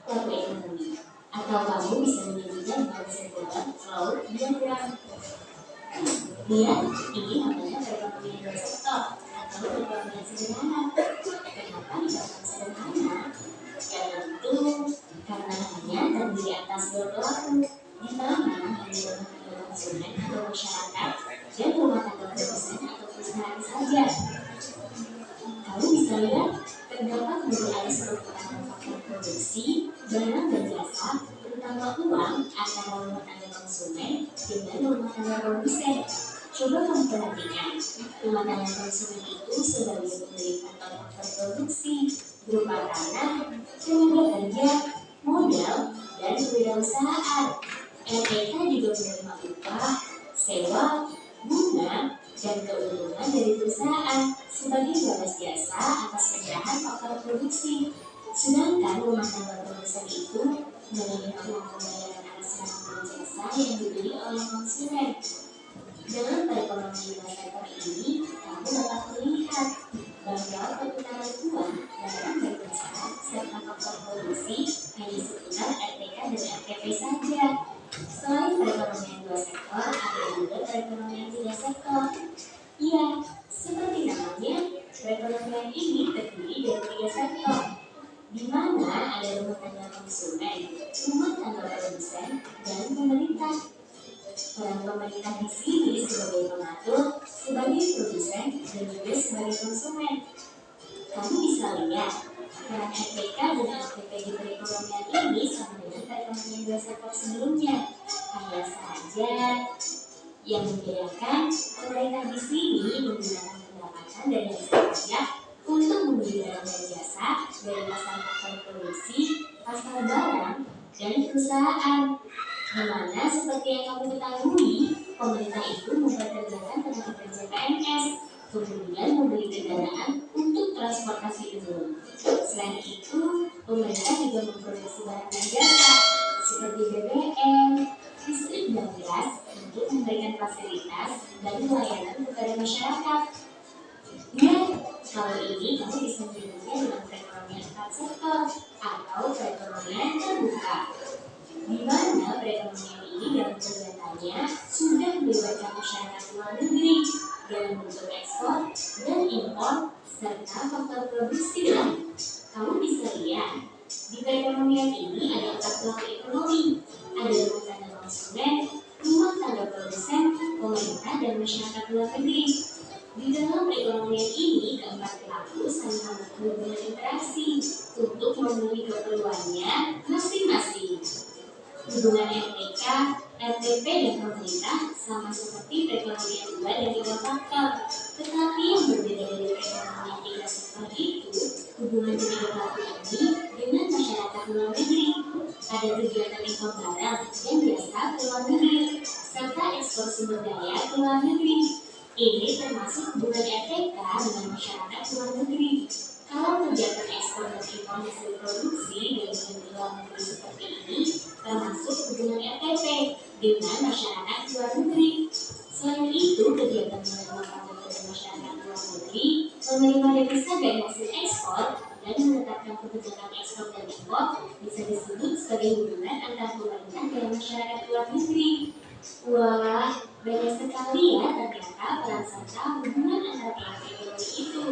kelompok ekonomi? Atau kamu bisa menyebutnya dengan sebutan flow diagram. Dia ini namanya perekonomian bersektor atau perekonomian sederhana. Kenapa dikatakan sederhana? Karena hanya terdiri atas dua pelaku, yang pertama adalah konsumen atau masyarakat dan rumah tangga produsen atau perusahaan saja. Kamu bisa lihat terdapat berbagai perubahan faktor produksi, barang dan jasa, terutama uang antara rumah tangga konsumen dengan rumah tangga produsen. Coba kamu perhatikan, rumah tangga konsumen itu sebagai pemberi faktor produksi berupa tanah, tenaga kerja, modal, dan kewirausahaan. LPK juga menerima upah, sewa, bunga, dan keuntungan dari perusahaan sebagai balas jasa atas pecahan faktor produksi. Sedangkan rumah tangga produsen itu menerima uang pembayaran atas rangkaian jasa yang dibeli oleh konsumen. Dalam perekonomian sektor ini, kamu dapat melihat bahwa perputaran uang dalam berusaha serta faktor produksi hanya seputar RTK dan RTP saja. Selain perekonomian dua sektor, ada juga perekonomian tiga sektor. Ya, seperti namanya, perekonomian ini terdiri dari tiga sektor, di mana ada rumah tangga konsumen, rumah tangga produsen, dan pemerintah. Peran pemerintah di sini sebagai pengatur, sebagai produsen, dan juga sebagai konsumen. Kamu bisa lihat peran RPK dan RTP di perekonomian ini sama dengan perekonomian dua sektor sebelumnya. Hanya saja yang membedakan, pemerintah di sini menggunakan pendapatan dari hasil pajak untuk membeli barang dan jasa dari pasar faktor produksi, pasar barang, dan perusahaan. Dimana seperti yang kamu ketahui, pemerintah itu mempekerjakan tenaga kerja PNS, kemudian membeli kendaraan untuk transportasi umum. Selain itu, pemerintah juga memproduksi barang dan jasa seperti BBM, listrik dan gas untuk memberikan fasilitas dan pelayanan kepada masyarakat. Ya, kalau ini kamu bisa menyebutnya dengan perekonomian empat sektor atau perekonomian terbuka, di mana perekonomian ini dalam kegiatannya sudah melibatkan masyarakat luar negeri dalam bentuk ekspor dan impor serta faktor produksi. Kamu bisa lihat di perekonomian ini ada empat pelaku ekonomi, ada rumah tangga konsumen, rumah tangga produsen, pemerintah, dan masyarakat luar negeri. Di dalam perekonomian ini, keempat pelaku saling membangun interaksi untuk memenuhi keperluannya masing-masing. Hubungan RTK, RTP, dan pemerintah sama seperti perekonomian dua dan tiga faktor. Tetapi yang berbeda dari perekonomian tiga sektor itu, hubungan ketiga pelaku ini dengan masyarakat luar negeri. Ada kegiatan ekspor barang dan jasa ke luar negeri, serta ekspor sumber daya ke luar negeri. Ini termasuk hubungan RTK dengan masyarakat luar negeri. Kalau kegiatan ekspor dan impor hasil produksi dari luar negeri seperti ini, termasuk hubungan RTP dengan masyarakat luar negeri. Selain itu, kegiatan menerima pajak dari masyarakat luar negeri, menerima devisa dari hasil ekspor, dan menetapkan kebijakan ekspor dan impor bisa disebut sebagai hubungan antara pemerintah dan masyarakat luar negeri. Wah, banyak sekali ya ternyata peran serta hubungan antara pelaku ekonomi itu.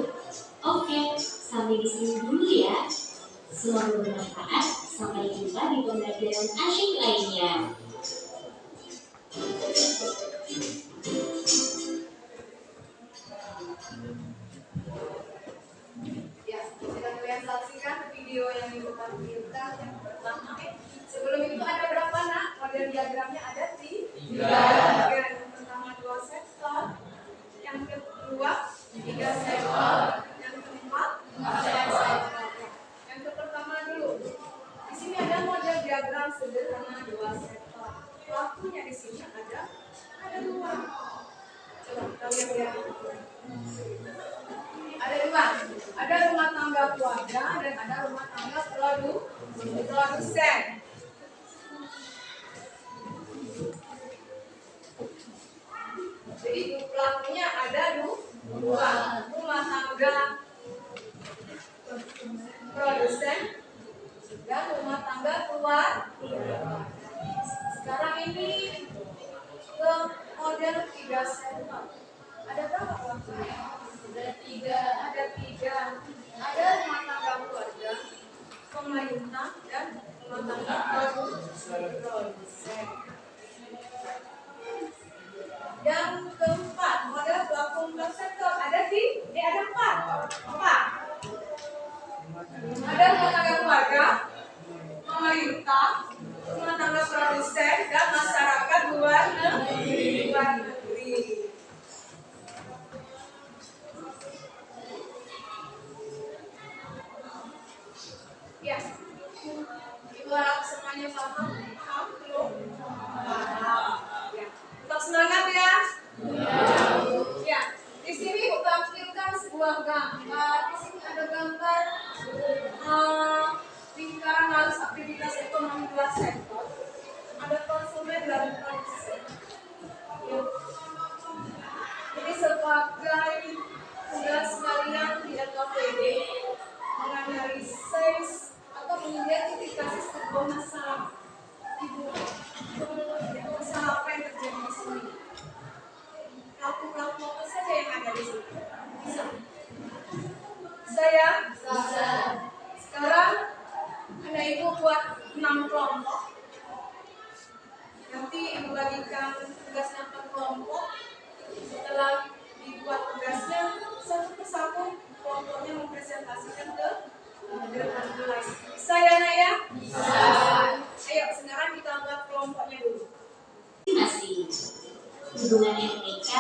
Oke, sampai di sini dulu ya. Semoga bermanfaat. Sampai jumpa di pembelajaran asyik lainnya. Ya, sudah kalian saksikan video yang diputar kita yang pertama. Sebelum itu ada berapa nak? Model diagramnya ada tiga. Yang pertama dua sektor, yang kedua tiga sektor, yang keempat empat sektor. Yang pertama dulu. Di sini ada model diagram sederhana dua sektor. Pelakunya di sini ada dua. Coba kita lihat. Ada dua. Ada rumah tangga keluarga dan ada rumah tangga produsen. Jadi pelakunya ada dua. Rumah tangga produsen dan rumah tangga keluarga. Sekarang ini ke model tiga sektor. Ada berapa pelakunya? Ada tiga. Ada rumah tangga keluarga, pemerintah, dan rumah tangga produsen. Yang keempat, model pelaku empat sektor. Ada empat. Ada rumah tangga keluarga, pemerintah, rumah tangga produsen, dan masyarakat luar negeri. sebuah gambar. Di sini ada gambar lingkaran arus aktivitas ekonomi dua sektor. Ada konsumen dan produsen. Ya. Jadi sebagai tugas kalian di LKPD menganalisis atau mengidentifikasi sebuah masalah masalah apa yang terjadi di sini. Pelaku-pelaku apa saja yang ada di sini? Bisa? Bisa ya? Bisa. Sekarang Anda Ibu buat 6 kelompok. Nanti membagikan tugasnya per kelompok. Setelah dibuat tugasnya, satu persatu kelompoknya mempresentasikan ke depan kelas. Bisa ya Nak ya? Bisa. Ayo sekarang kita buat kelompoknya dulu. Masih hubungan RPK,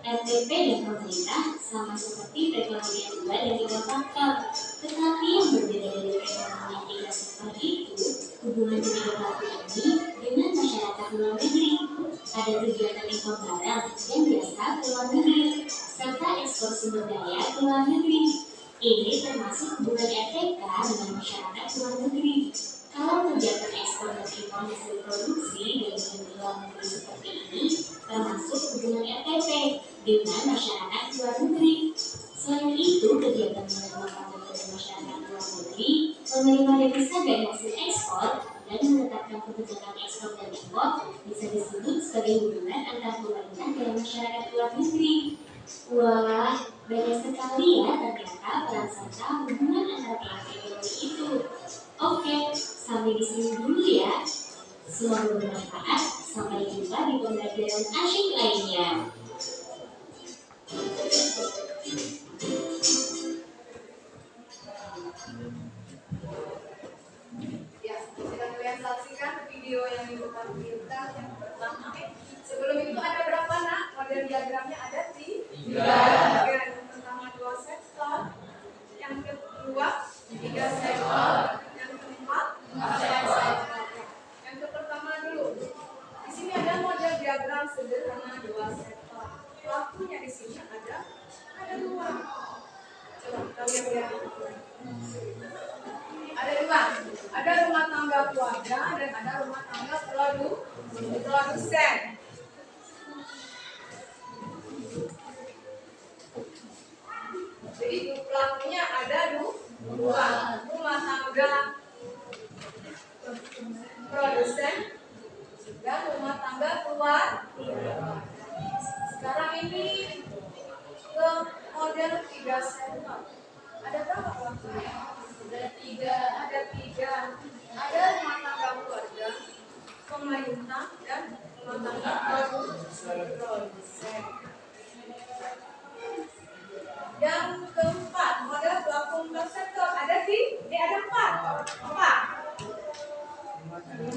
RTP dan pemerintah sama seperti perekonomian 2 dan 3 faktor. Tetapi yang berbeda dari perekonomian 3 sektor itu, hubungan kedua faktor ini dengan masyarakat luar negeri. Ada kegiatan ekspor barang yang biasa ke luar negeri, serta ekspor sumber daya ke luar negeri. Ini termasuk hubungan RPK dengan masyarakat luar negeri. Kalau kegiatan ekspor dan impor hasil produksi dari luar negeri seperti ini, termasuk hubungan RTP dengan masyarakat luar negeri. Selain itu, kegiatan menerima pajak dari masyarakat luar negeri, menerima devisa dari hasil ekspor, dan menetapkan kebijakan ekspor dan impor bisa disebut sebagai hubungan antar pemerintah dan masyarakat luar negeri. Wah, banyak sekali ya ternyata peran serta hubungan antar pelaku ekonomi itu. Oke, sampai di sini dulu ya. Semoga bermanfaat. Sampai jumpa di pembelajaran asyik lainnya. Ya, sudah kalian saksikan video yang diputar kita yang pertama. Sebelum itu ada berapa Nak? Model diagramnya ada 3. Yang pertama 2 sektor, yang kedua 3 sektor, yang keempat 4 sektor. Yang pertama dulu. Di sini ada model diagram sederhana 2 sektor. Pelakunya di sini ada 2. Coba kalian lihat. Ada 2. Ada rumah tangga keluarga dan ada rumah tangga produsen. Jadi pelakunya ada 2. Rumah tangga produsen dan rumah tangga keluarga. Sekarang ini ke model 3 sektor. Ada berapa pelakunya? Ada 3. Ada rumah tangga keluarga, pemerintah, dan rumah tangga produsen. Yang keempat, model pelaku 4 sektor. Ada 4.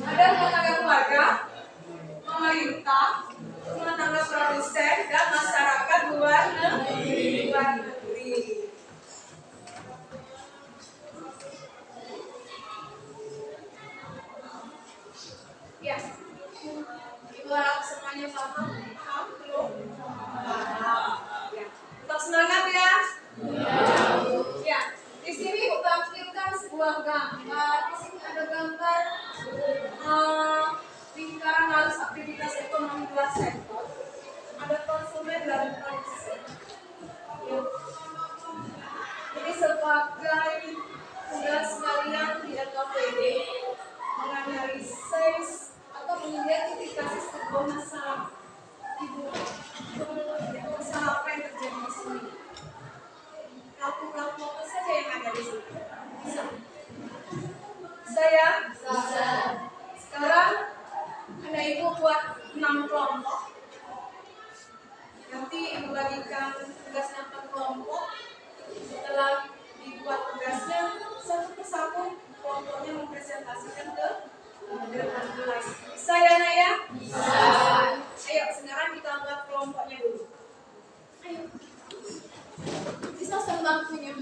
Ada rumah tangga keluarga, pemerintah, rumah tangga produsen, dan masyarakat luar negeri. Ya, Ibu harap semuanya paham? Belum? Paham. Ya, tetap semangat ya. Ya, di sini tampilkan sebuah gambar. Di sini ada gambar lingkaran arus aktivitas ekonomi 2 sektor. Ada konsumen dan produsen. Ya. Jadi sebagai tugas kalian di LKPD menganalisis atau mengidentifikasi sebuah masalah masalah apa yang terjadi di sini. Pelaku-pelaku apa saja yang ada di sini? Bisa? Bisa ya? Bisa. Sekarang Anda Ibu buat 6 kelompok. Nanti membagikan tugasnya per kelompok. Setelah dibuat tugasnya, satu persatu kelompoknya mempresentasikan ke depan kelas. Bisa ya Nak ya? Bisa. Ayo sekarang kita buat kelompoknya dulu. Ayo. Bisa sembangkunya.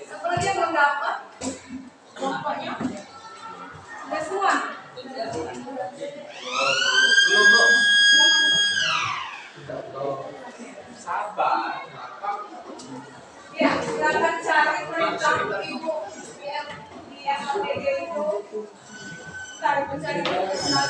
Apalagi yang belum dapat? Pokoknya udah semua. Sabar. Ya, silakan cari perintah ibu di MLTG itu. Cari pencari jawaban.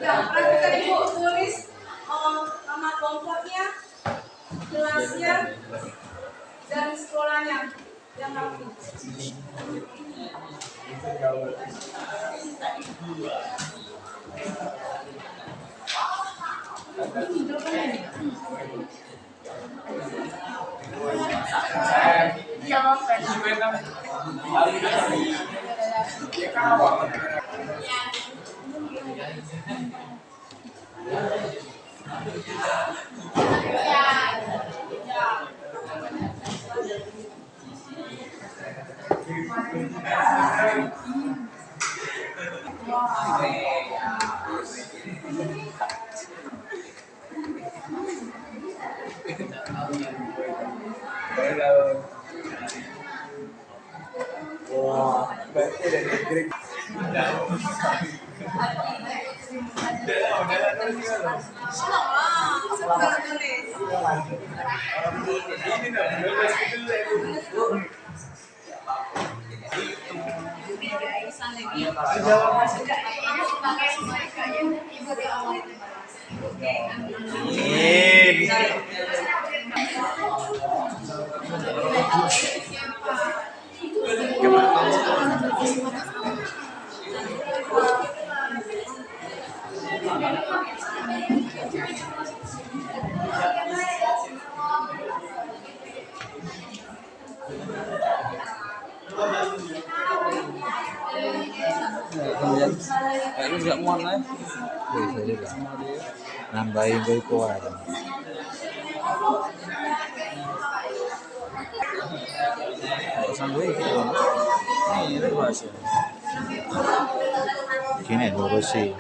Ya, perhatikan ibu tulis nama kelompoknya, kelasnya, dan sekolahnya yang rapi. Wah, berarti ada negeri. ketemuan lah. Bisa juga. Nambahin gue kuat. Pesan gue gitu. Ini itu bahasa. Gini lurus sih.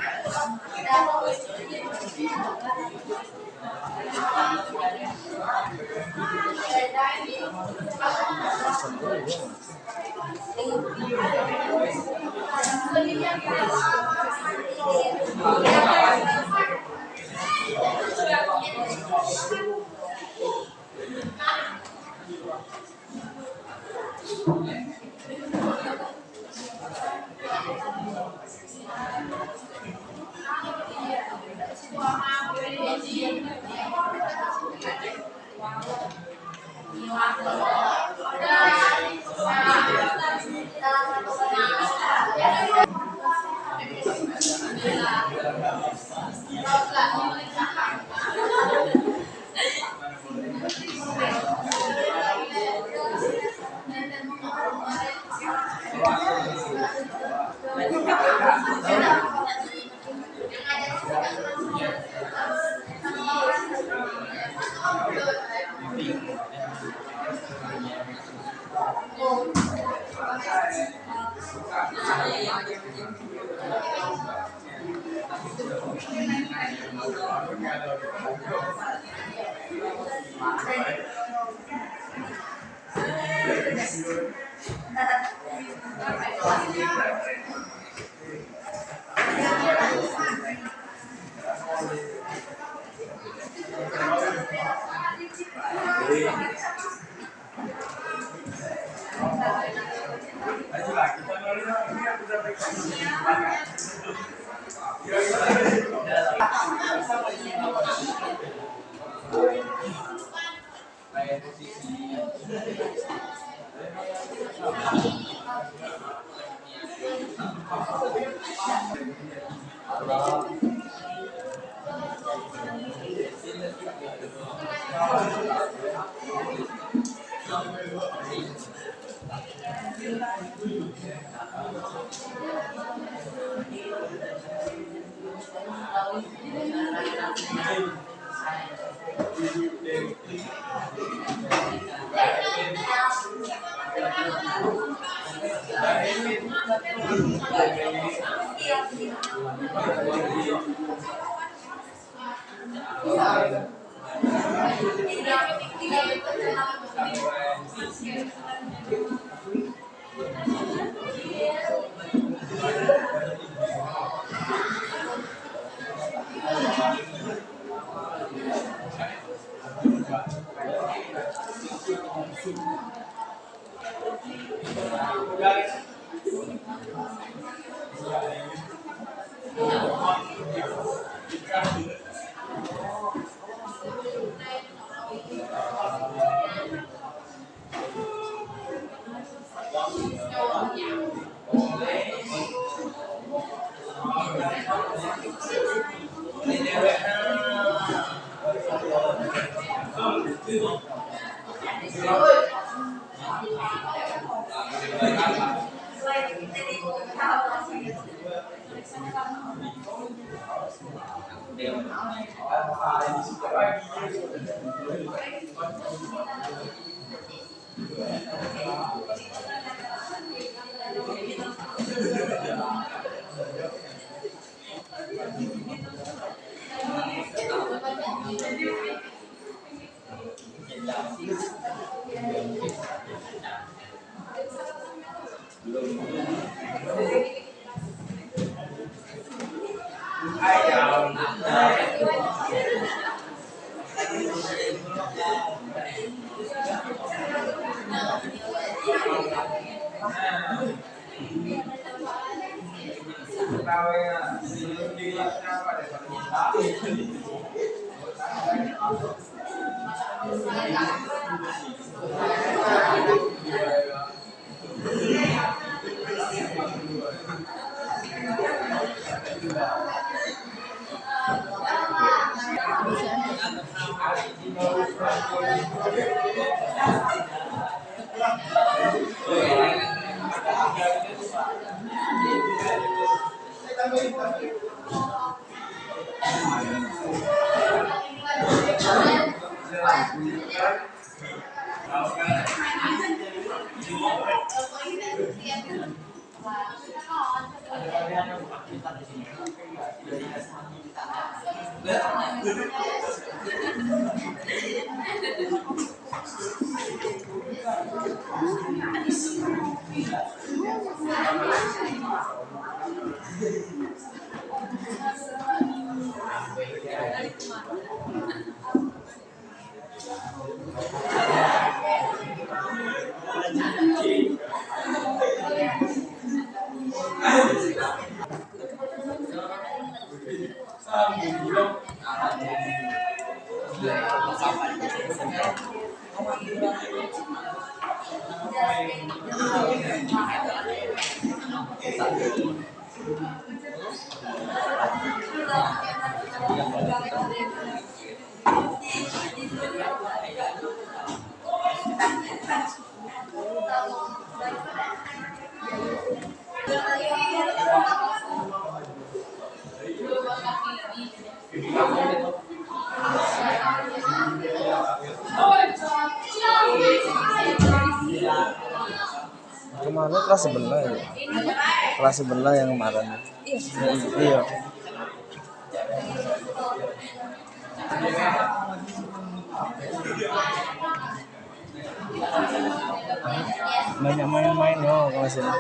Kemana kelas sebelah ya? Kelas sebelah yang kemarin. Iya. Banyak main-main loh kelas ini.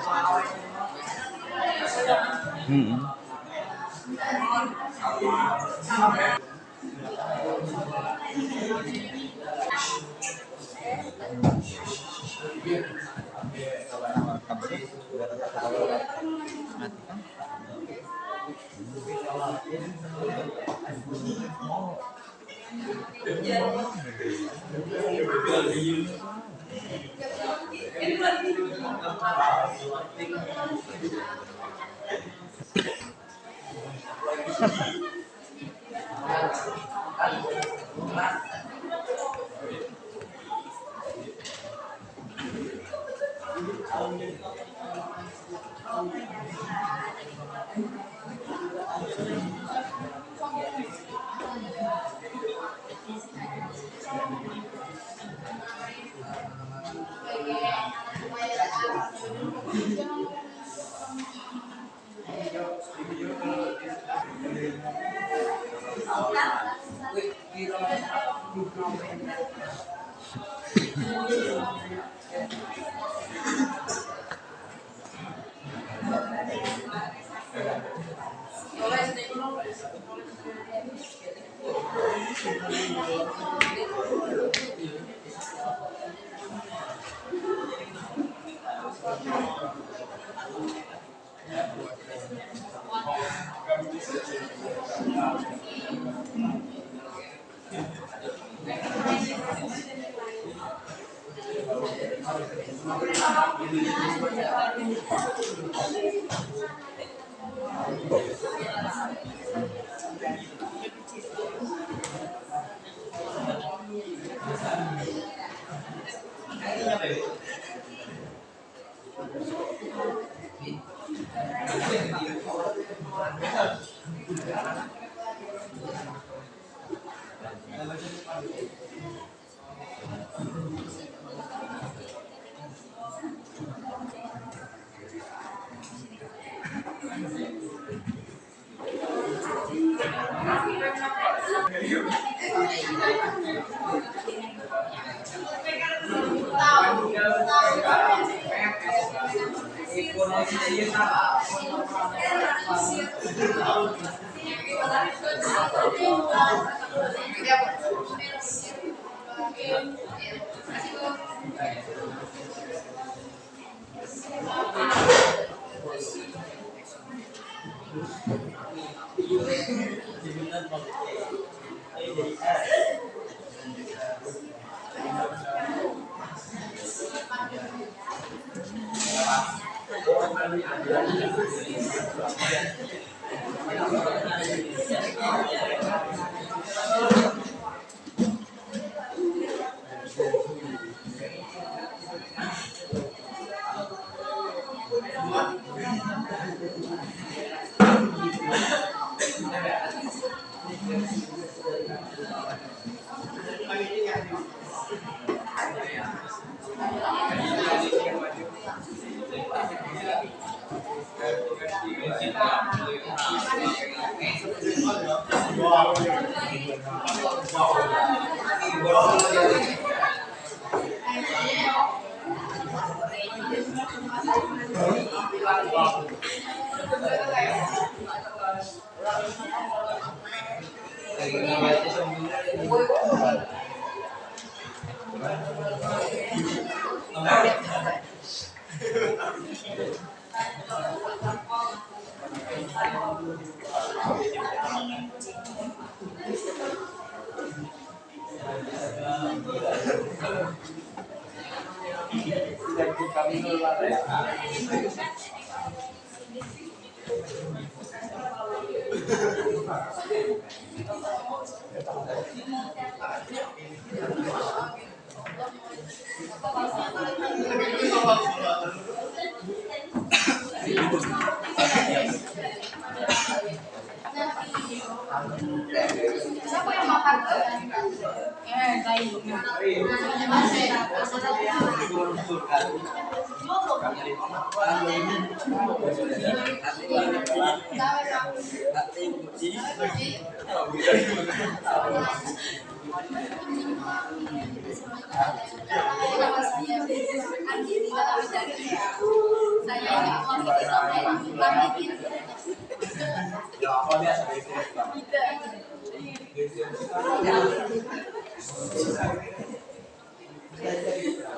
Siapa yang makan tuh?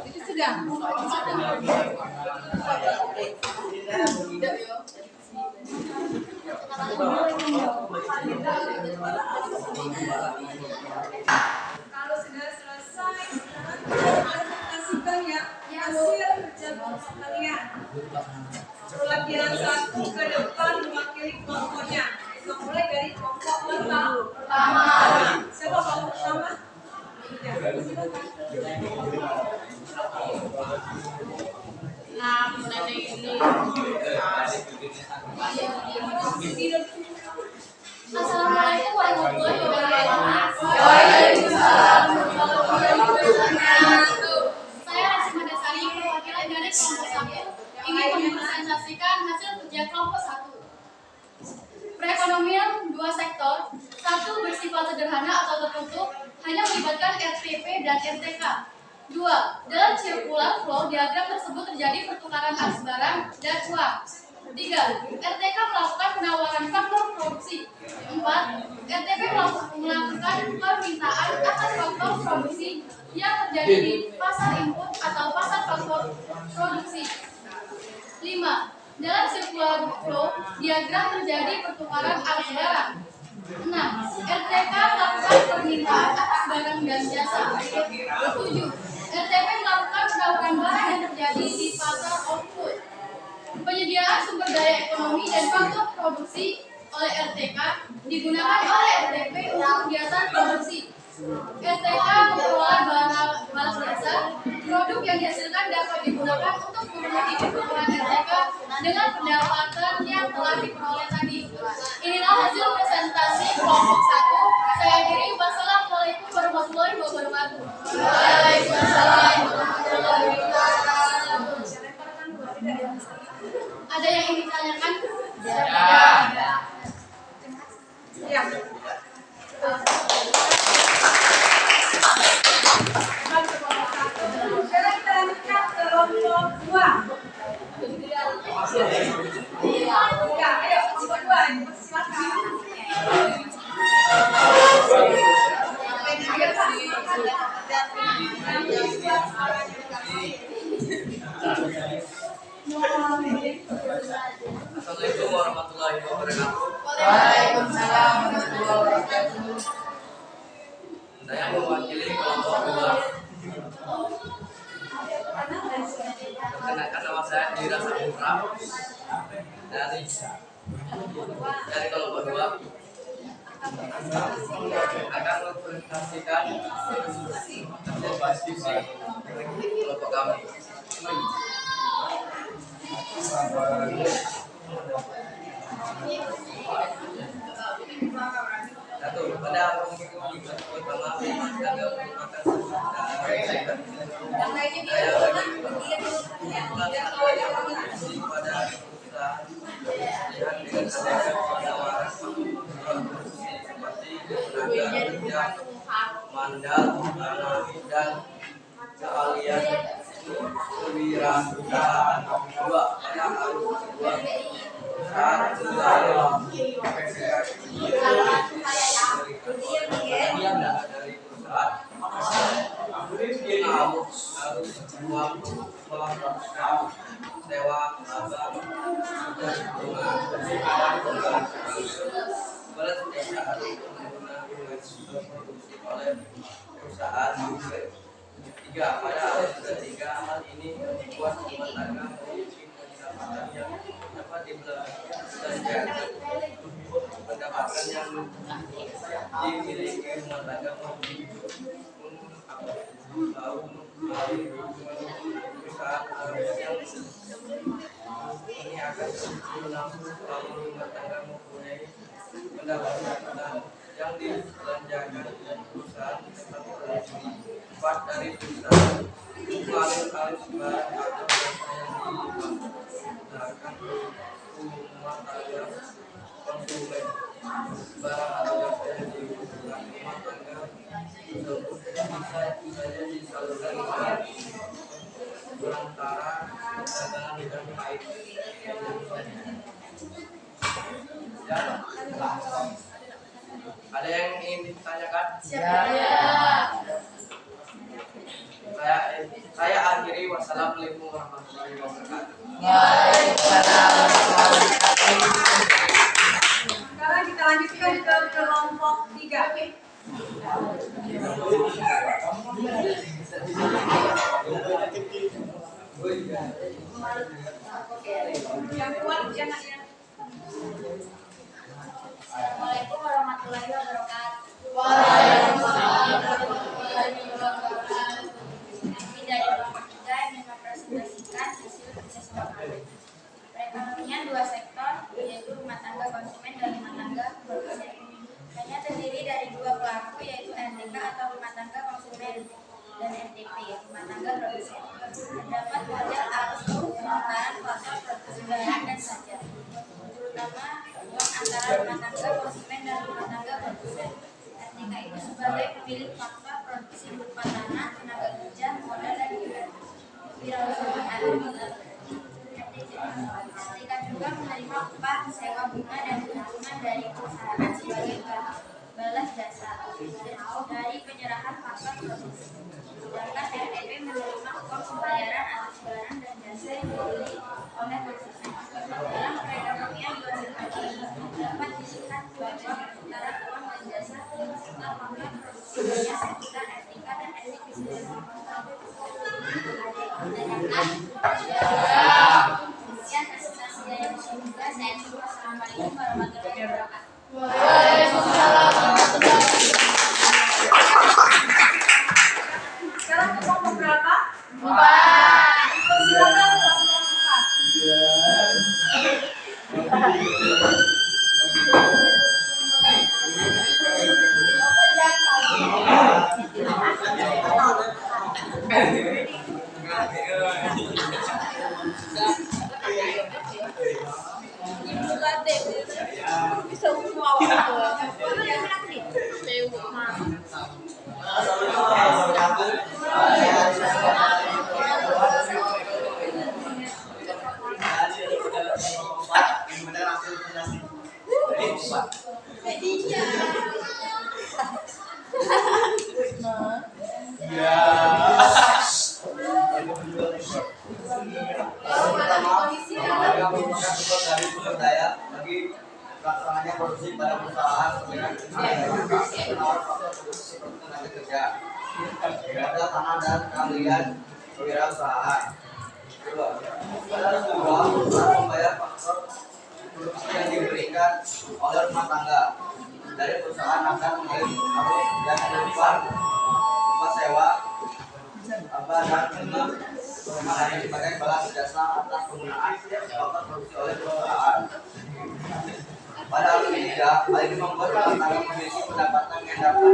Itu sedang. Kalau sudah selesai, sekarang presentasikan ya hasil kerja kelompok kalian. Pelajaran 1 ke depan mewakili kelompoknya. Mulai dari kelompok pertama. Siapa kelompok pertama? Nah, nenek ini. Assalamualaikum warahmatullahi wabarakatuh. Waalaikumsalam warahmatullahi wabarakatuh. Saya Rasima Dasari, perwakilan dari kelompok 1, ingin mempresentasikan hasil kerja kelompok 1. Perekonomian 2 sektor, 1 bersifat sederhana atau tertutup, hanya melibatkan RTP dan RTK. 2. Dalam circular flow diagram tersebut terjadi pertukaran arus barang dan uang. 3. RTK melakukan penawaran faktor produksi. 4. RTP melakukan permintaan atas faktor produksi yang terjadi di pasar input atau pasar faktor produksi. 5. Dalam circular flow diagram terjadi pertukaran arus barang. 6. RTK melakukan permintaan atas barang dan jasa. 7. RTP melakukan penawaran barang yang terjadi di pasar output. Penyediaan sumber daya ekonomi dan faktor produksi oleh RTK digunakan oleh RTP untuk kegiatan produksi. RTK mengelola barang jasa, produk yang dihasilkan dapat digunakan untuk memenuhi kebutuhan RTK dengan pendapatan yang telah diperoleh tadi. Inilah hasil presentasi kelompok 1. Saya akhiri. Wassalamualaikum warahmatullahi wabarakatuh. Waalaikumsalam warahmatullahi wabarakatuh. Ada yang ingin ditanyakan? Ya. Ya. Sekarang kita lanjutkan ke kelompok 2. Ya, ayo kelompok 2. Silakan. Assalamualaikum warahmatullahi wabarakatuh. Waalaikumsalam warahmatullahi wabarakatuh. Saya mewakili kelompok 2. Perkenalkan nama saya Dira Saputra dari kelompok 2. Akan mempresentasikan hasil kelompok kami. Satu, pada pertama dan menggunakan Yang lainnya dia pada perusahaan dan dengan adanya penawaran seperti tenaga kerja, mandat, tanah, dan keahlian kewirausahaan. Dua, pada arus kedua perusahaan dari perusahaan harus uang sewa laba dan oleh perusahaan. Tiga, pada arus ketiga hal ini membuat rumah tangga memiliki pendapatan yang dapat dibelanjakan. Pendapatan yang dimiliki rumah tangga melalui perusahaan yang ini akan berlangsung selama rumah tangga mempunyai pendapatan yang dibelanjakan dan perusahaan dapat empat dari perusahaan melalui arus barang atau jasa yang digunakan rumah tangga konsumen. Barang atau jasa yang digunakan rumah tangga tersebut bisa saja disalurkan berantara dagangan dan kait. Ada yang ingin ditanyakan? Saya akhiri. Wassalamualaikum warahmatullahi wabarakatuh. Sekarang kita lanjutkan ke kelompok 3. Yang kuat jangan ya. Assalamualaikum warahmatullahi wabarakatuh. Waalaikumsalam warahmatullahi wabarakatuh. Kami dari kelompok 3 ingin mempresentasikan hasil kerjasama kami. Perekonomian dua sektor, yaitu rumah tangga konsumen dan rumah tangga produsen. Hanya terdiri dari dua pelaku, yaitu RTK atau rumah tangga konsumen dan RTP, rumah tangga produsen. Terdapat model arus pemutaran faktor produksi barang dan jasa, terutama uang antara rumah tangga konsumen dan rumah tangga produsen. RTK itu sebagai pemilik faktor produksi berupa tanah, tenaga kerja, modal, dan wirausahaan. RTK juga menerima upah, sewa bunga, dan keuntungan dari perusahaan sebagai balas jasa dari penyerahan faktor produksi. Sedangkan RTP menerima uang pembayaran atas barang dan jasa yang dibeli oleh konsumen. Dalam perekonomian dua sektor ini dapat dilihat bahwa perputaran uang dan jasa serta faktor produksinya sekitar RTK dan RTP sendiri. Sekian presentasi dari Bismillah. Saya tutup. Assalamualaikum warahmatullahi wabarakatuh. Waalaikumsalam warahmatullahi wabarakatuh. Sekarang ke kelompok berapa? 4. Silakan kelompok 4. Bisa semua dari sumber daya bagi pelaksananya produksi pada perusahaan penawar faktor produksi seperti tenaga kerja, modal tanah dan keahlian kewirausahaan. Kedua, perusahaan membayar faktor produksi yang diberikan oleh rumah tangga dari perusahaan akan mengalami arus yang berupa sewa, laba dan bunga. Hal ini sebagai balas jasa atas penggunaan faktor produksi oleh perusahaan. Pada hal ini, hal ini membuat rumah tangga memiliki pendapatan yang dapat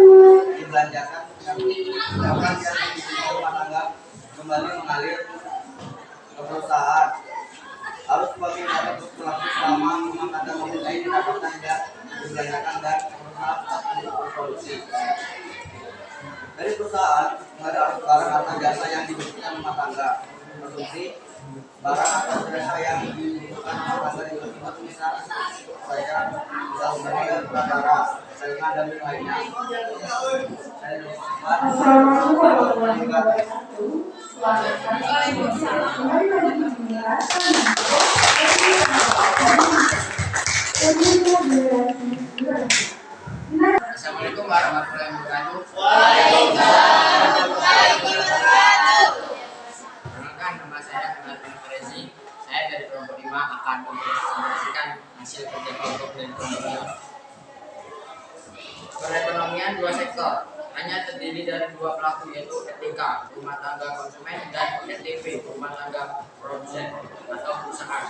dibelanjakan dengan pendapatan yang dimiliki rumah kembali mengalir ke perusahaan. Harus bagi dapat berlaku selama rumah tangga mempunyai pendapatan dan dibelanjakan dan perusahaan tetap untuk berproduksi. Dari perusahaan ada arus barang atau jasa yang dibutuhkan rumah tangga produksi, barang atau jasa yang dibutuhkan rumah tangga dibutuhkan misal saya sebagai perkara saingan dan lainnya. Assalamualaikum warahmatullahi wabarakatuh. Perkenalkan, nama saya Kenalkan Rezi. Saya dari kelompok 5 akan mempresentasikan hasil kerja kelompok dan kelompok. Perekonomian dua sektor hanya terdiri dari dua pelaku, yaitu RTK rumah tangga konsumen dan RTP rumah tangga produsen atau perusahaan.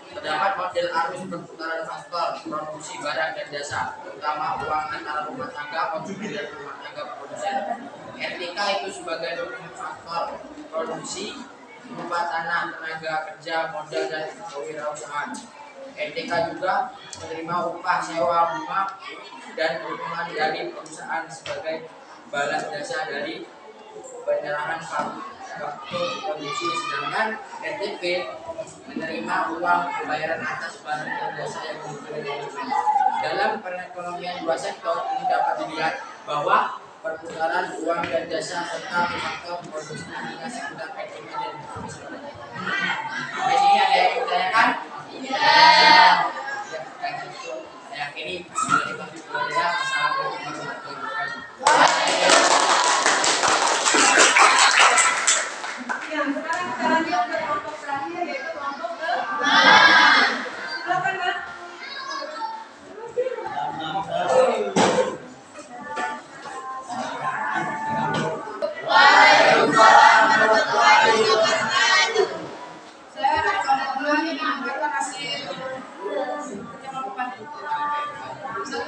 Terdapat model arus perputaran faktor produksi barang dan jasa, terutama uang antara rumah tangga konsumen dan rumah tangga produsen. RTK itu sebagai faktor produksi berupa tanah, tenaga kerja, modal, dan kewirausahaan. RTK juga menerima upah sewa rumah dan keuntungan dari perusahaan sebagai balas jasa dari penyerahan waktu produksi, sedangkan RTP menerima uang pembayaran atas barang dan jasa yang diberi konsumen. Dalam perekonomian dua sektor ini dapat dilihat bahwa perputaran uang dan jasa serta faktor produksi hanya sekitar RTP dan perusahaan. Di sini ada yang ditanyakan? Saya yakini sudah dibantu oleh Assalamualaikum warahmatullahi wabarakatuh. Ya, sekarang kita lanjut ke kelompok terakhir, yaitu kelompok ke silakan, Mbak. Saya dari kelompok 6 yang mengabarkan hasil kerja kelompok. 1.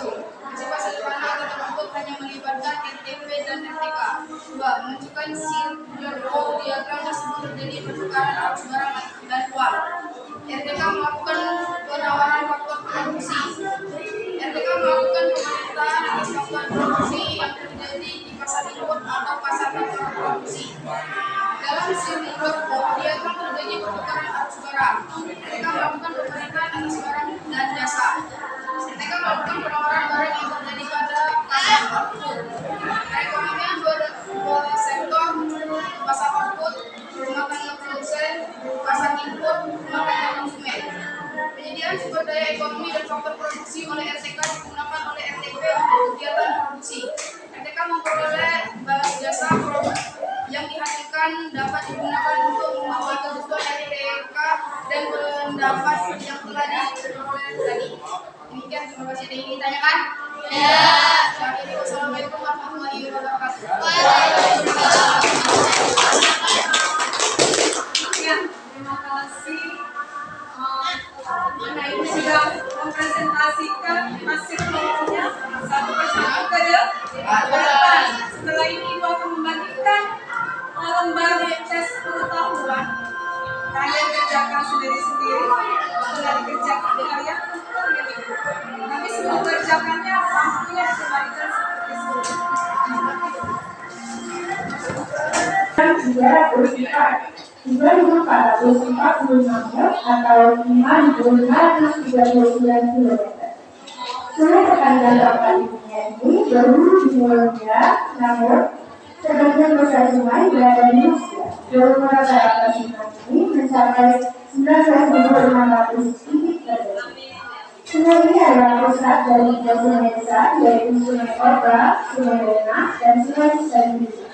Bersifat sederhana atau tertutup hanya melibatkan RTP dan RTK. 2. Menunjukkan circular flow diagram tersebut terjadi pertukaran arus barang dan uang. RTK melakukan penawaran faktor produksi. RTK melakukan pemerintahan atas faktor produksi yang terjadi di pasar input atau pasar faktor produksi. Dalam circular flow diagram terjadi pertukaran arus barang. RTK melakukan pemerintahan atas barang dan jasa. RTK melakukan penawaran barang yang terjadi pada pasar output. Perekonomian dua sektor, pasar output, rumah tangga produsen, pasar input, rumah tangga konsumen. Penyediaan sumber daya ekonomi dan faktor produksi oleh RTK digunakan oleh RTP untuk kegiatan produksi. RTK memperoleh balas jasa produk yang dihasilkan dapat digunakan untuk memenuhi kebutuhan RTK dan pendapat yang telah diperoleh tadi. Demikian, terima kasih. Ada yang ingin ditanyakan? Ya. Wassalamualaikum warahmatullahi wabarakatuh. Ya, terima kasih. Nah, ini sudah mempresentasikan hasil kelompoknya satu persatu ke depan. Setelah ini Ibu akan membagikan lembar tes pengetahuan. Kalian kerjakan sendiri-sendiri. Setelah dikerjakan kalian tentukan ini. Tapi sebelum mengerjakannya, waktunya dikembalikan seperti sebelumnya. 3.446 mil atau 5.639 km. Sudah terkandang dapat ini baru dimulainya, namun sebagian besar sungai berada di Rusia. Volume rata-rata sungai ini mencapai 19.500 kubik per detik. Sungai ini adalah pusat dari tiga sungai besar, yaitu Sungai Orba, Sungai Lena, dan Sungai Sendiri.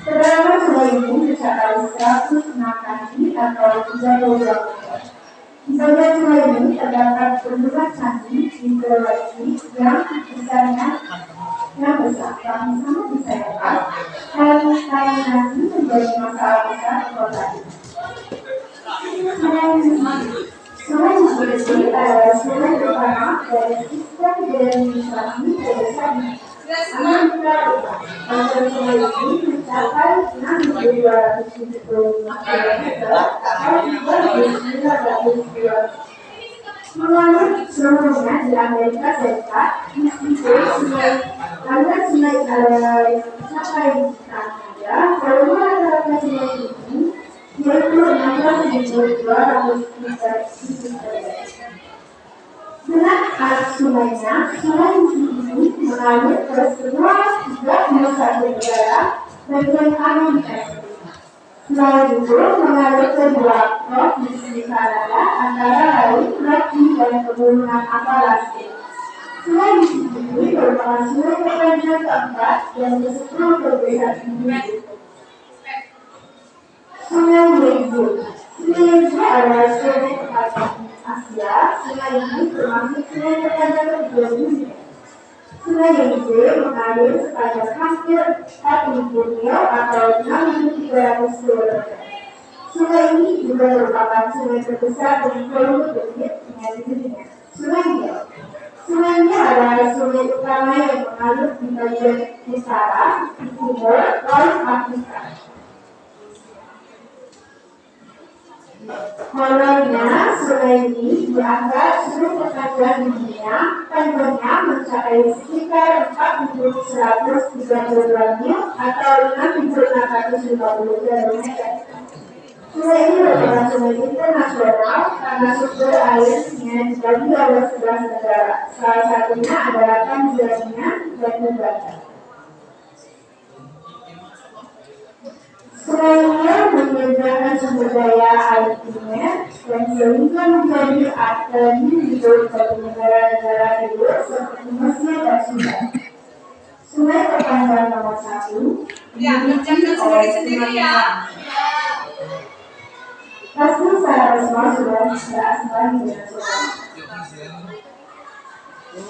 Kedalaman sungai ini mencapai 106 kaki atau 32 meter. Di bagian sungai ini terdapat bendungan candi hidrologi yang besarnya yang besar, yang sangat disayangkan, dan nanti menjadi masalah besar kota ini. Sungai Ciliwung adalah sungai utama dari sistem administrasi terbesar di Amerika. Aliran sungai ini mencapai 6.275 km atau 3.902. Menurut seluruhnya di Amerika Serikat, aliran sungai yang mencapai Kanada, volume rata-rata sungai ini yaitu 16.200 liter kubik per detik. Dengan arus sungainya, sungai ini mengalir ke semua 31 negara bagian Amerika Serikat. Selain itu, mengalir ke dua provinsi di Kanada, antara lain Rocky dan Pegunungan Appalachian. Sungai ini merupakan sungai terpanjang keempat dan ke-10 terbesar di dunia. Sungai Yangtze. Sungai Yangtze adalah sungai terpanjang Asia. Sungai ini termasuk sungai terpanjang kedua dunia. Sungai Yangtze mengalir sepanjang hampir 4.000 mil atau 6.300 km. Sungai ini juga merupakan sungai terbesar dengan volume debit di dunia. Sungai Nil. Sungai Nil adalah sungai utama yang mengalir di bagian utara, timur, laut Afrika. Kononnya, sungai ini dianggap sungai terpanjang di dunia. Panjangnya mencapai sekitar 4.132 mil atau 6.650 km. Sungai ini merupakan sungai internasional karena sumber airnya dibagi oleh 11 negara. Salah satunya adalah Tanzania dan Uganda. Sungai Nil menyediakan sumber daya air primer dan sehingga menjadi arteri di beberapa negara-negara hidup seperti Mesir dan Sudan. Sungai terpanjang nomor 1 Ya, bincangkan sendiri-sendiri ya. Pasti secara semua sudah asmani dengan sungai.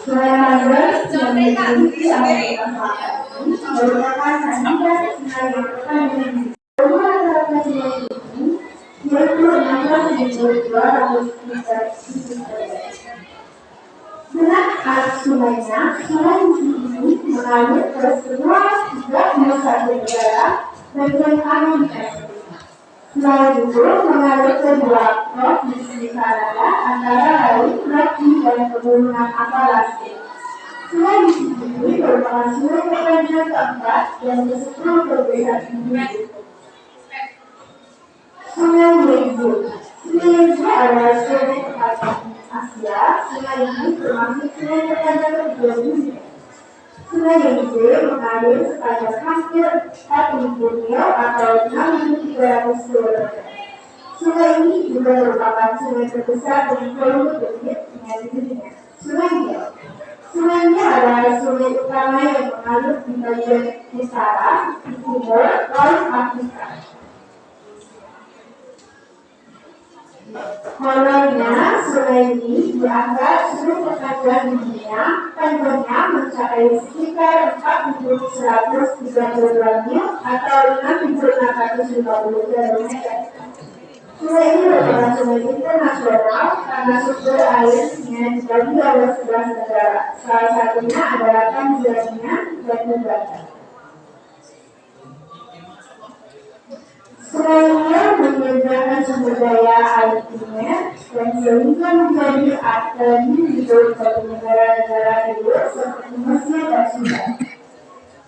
Sungai Mager yang memiliki Amerika Selatan ini merupakan kandidat sungai yang terpanjang. Volume rata-rata sungai ini yaitu 16.200 liter kubik per detik. Dengan arus sungainya, sungai ini mengalir ke semua 31 negara bagian Amerika Serikat. Selain itu, mengalir ke dua provinsi di Kanada, antara lain Rocky dan Pegunungan Appalachian. Sungai ini merupakan sungai terpanjang keempat dan ke-10 terbesar di dunia. Sungai Yangtze. Sungai Yangtze adalah sungai terpanjang Asia. Sungai ini termasuk sungai terpanjang kedua dunia. Sungai Yangtze mengalir sepanjang hampir 4.000 mil atau 6.300 km. Sungai ini juga merupakan sungai terbesar dengan volume debit di dunia. Sungai Nil. Sungai Nil adalah sungai utama yang mengalir di bagian utara, timur, laut Afrika. Kononnya, sungai ini dianggap sungai terpanjang di dunia. Panjangnya mencapai sekitar 4.132 mil atau 6.650 km. Sungai ini merupakan sungai internasional karena sumber airnya dibagi oleh 11 negara. Salah satunya adalah Tanzania dan Uganda. Sungai Nil menyediakan sumber daya air primer dan sehingga menjadi arteri di beberapa negara-negara hidup seperti Mesir dan Sudan.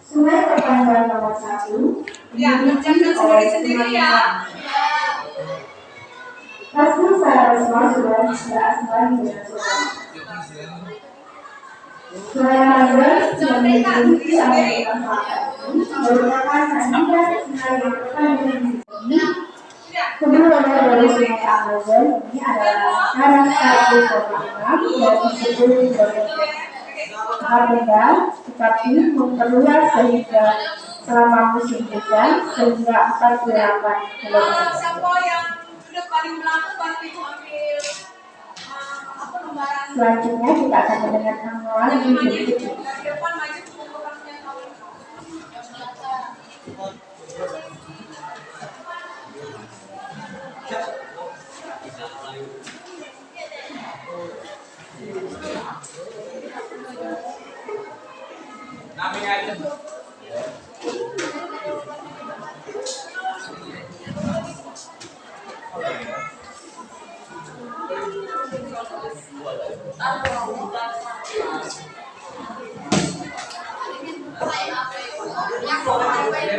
Sungai terpanjang nomor 1 Ya, bincangkan sendiri-sendiri ya. Pasti secara semua sudah asmani dengan sungai. Sungai Mager yang memiliki Amerika Selatan ini merupakan kandidat sungai yang terpanjang. Kedua dari sungai Amazon ini adalah karang 1,6 dan 10 km. Berbeda, tetapi memperluas sehingga selama musim hujan sehingga 48 km. Siapa yang duduk paling belakang itu ambil apa lembaran Selanjutnya kita akan mendengarkan hafalan di berikut ini. dari depan maju ke belakangnya kawan. Namanya aja. Ya,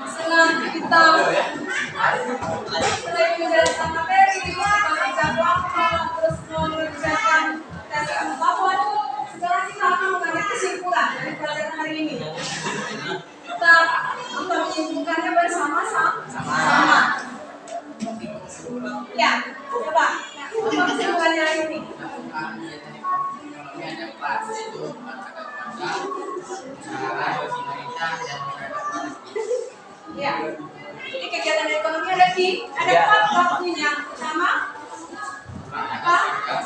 setelah kita mulai menjelaskan materi, kita baca waktu, terus mengerjakan tes pengetahuan, sekarang kita akan mengambil kesimpulan dari pelajaran hari ini. Kita akan menyimpulkannya bersama-sama. Ya, coba. Apa kesimpulannya hari ini? Ya, jadi kegiatan ekonomi ada 4 waktunya. Pertama, apa?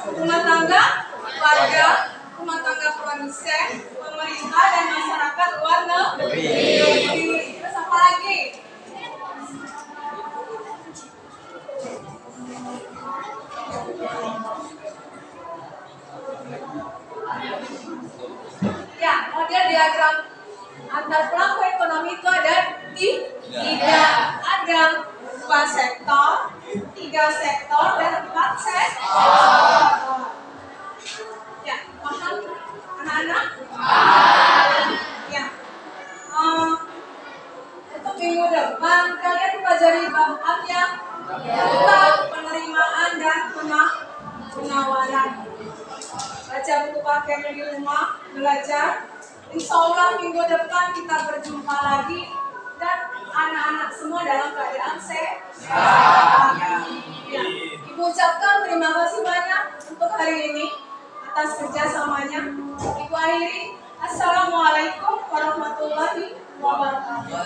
Rumah tangga, warga, rumah tangga produsen, pemerintah, dan masyarakat luar negeri. Terus apa lagi? Ya, model diagram antar pelaku ekonomi itu ada ada 2 sektor, 3 sektor, dan 4 sektor. Ya, paham anak-anak? Ya. Untuk minggu depan kalian pelajari bab yang tentang penerimaan dan penawaran. Baca buku paket di rumah, belajar. Insya Allah minggu depan kita berjumpa lagi dan anak-anak semua dalam keadaan sehat. Ya. Ibu ucapkan terima kasih banyak untuk hari ini atas kerjasamanya. Ibu akhiri, Assalamualaikum warahmatullahi wabarakatuh.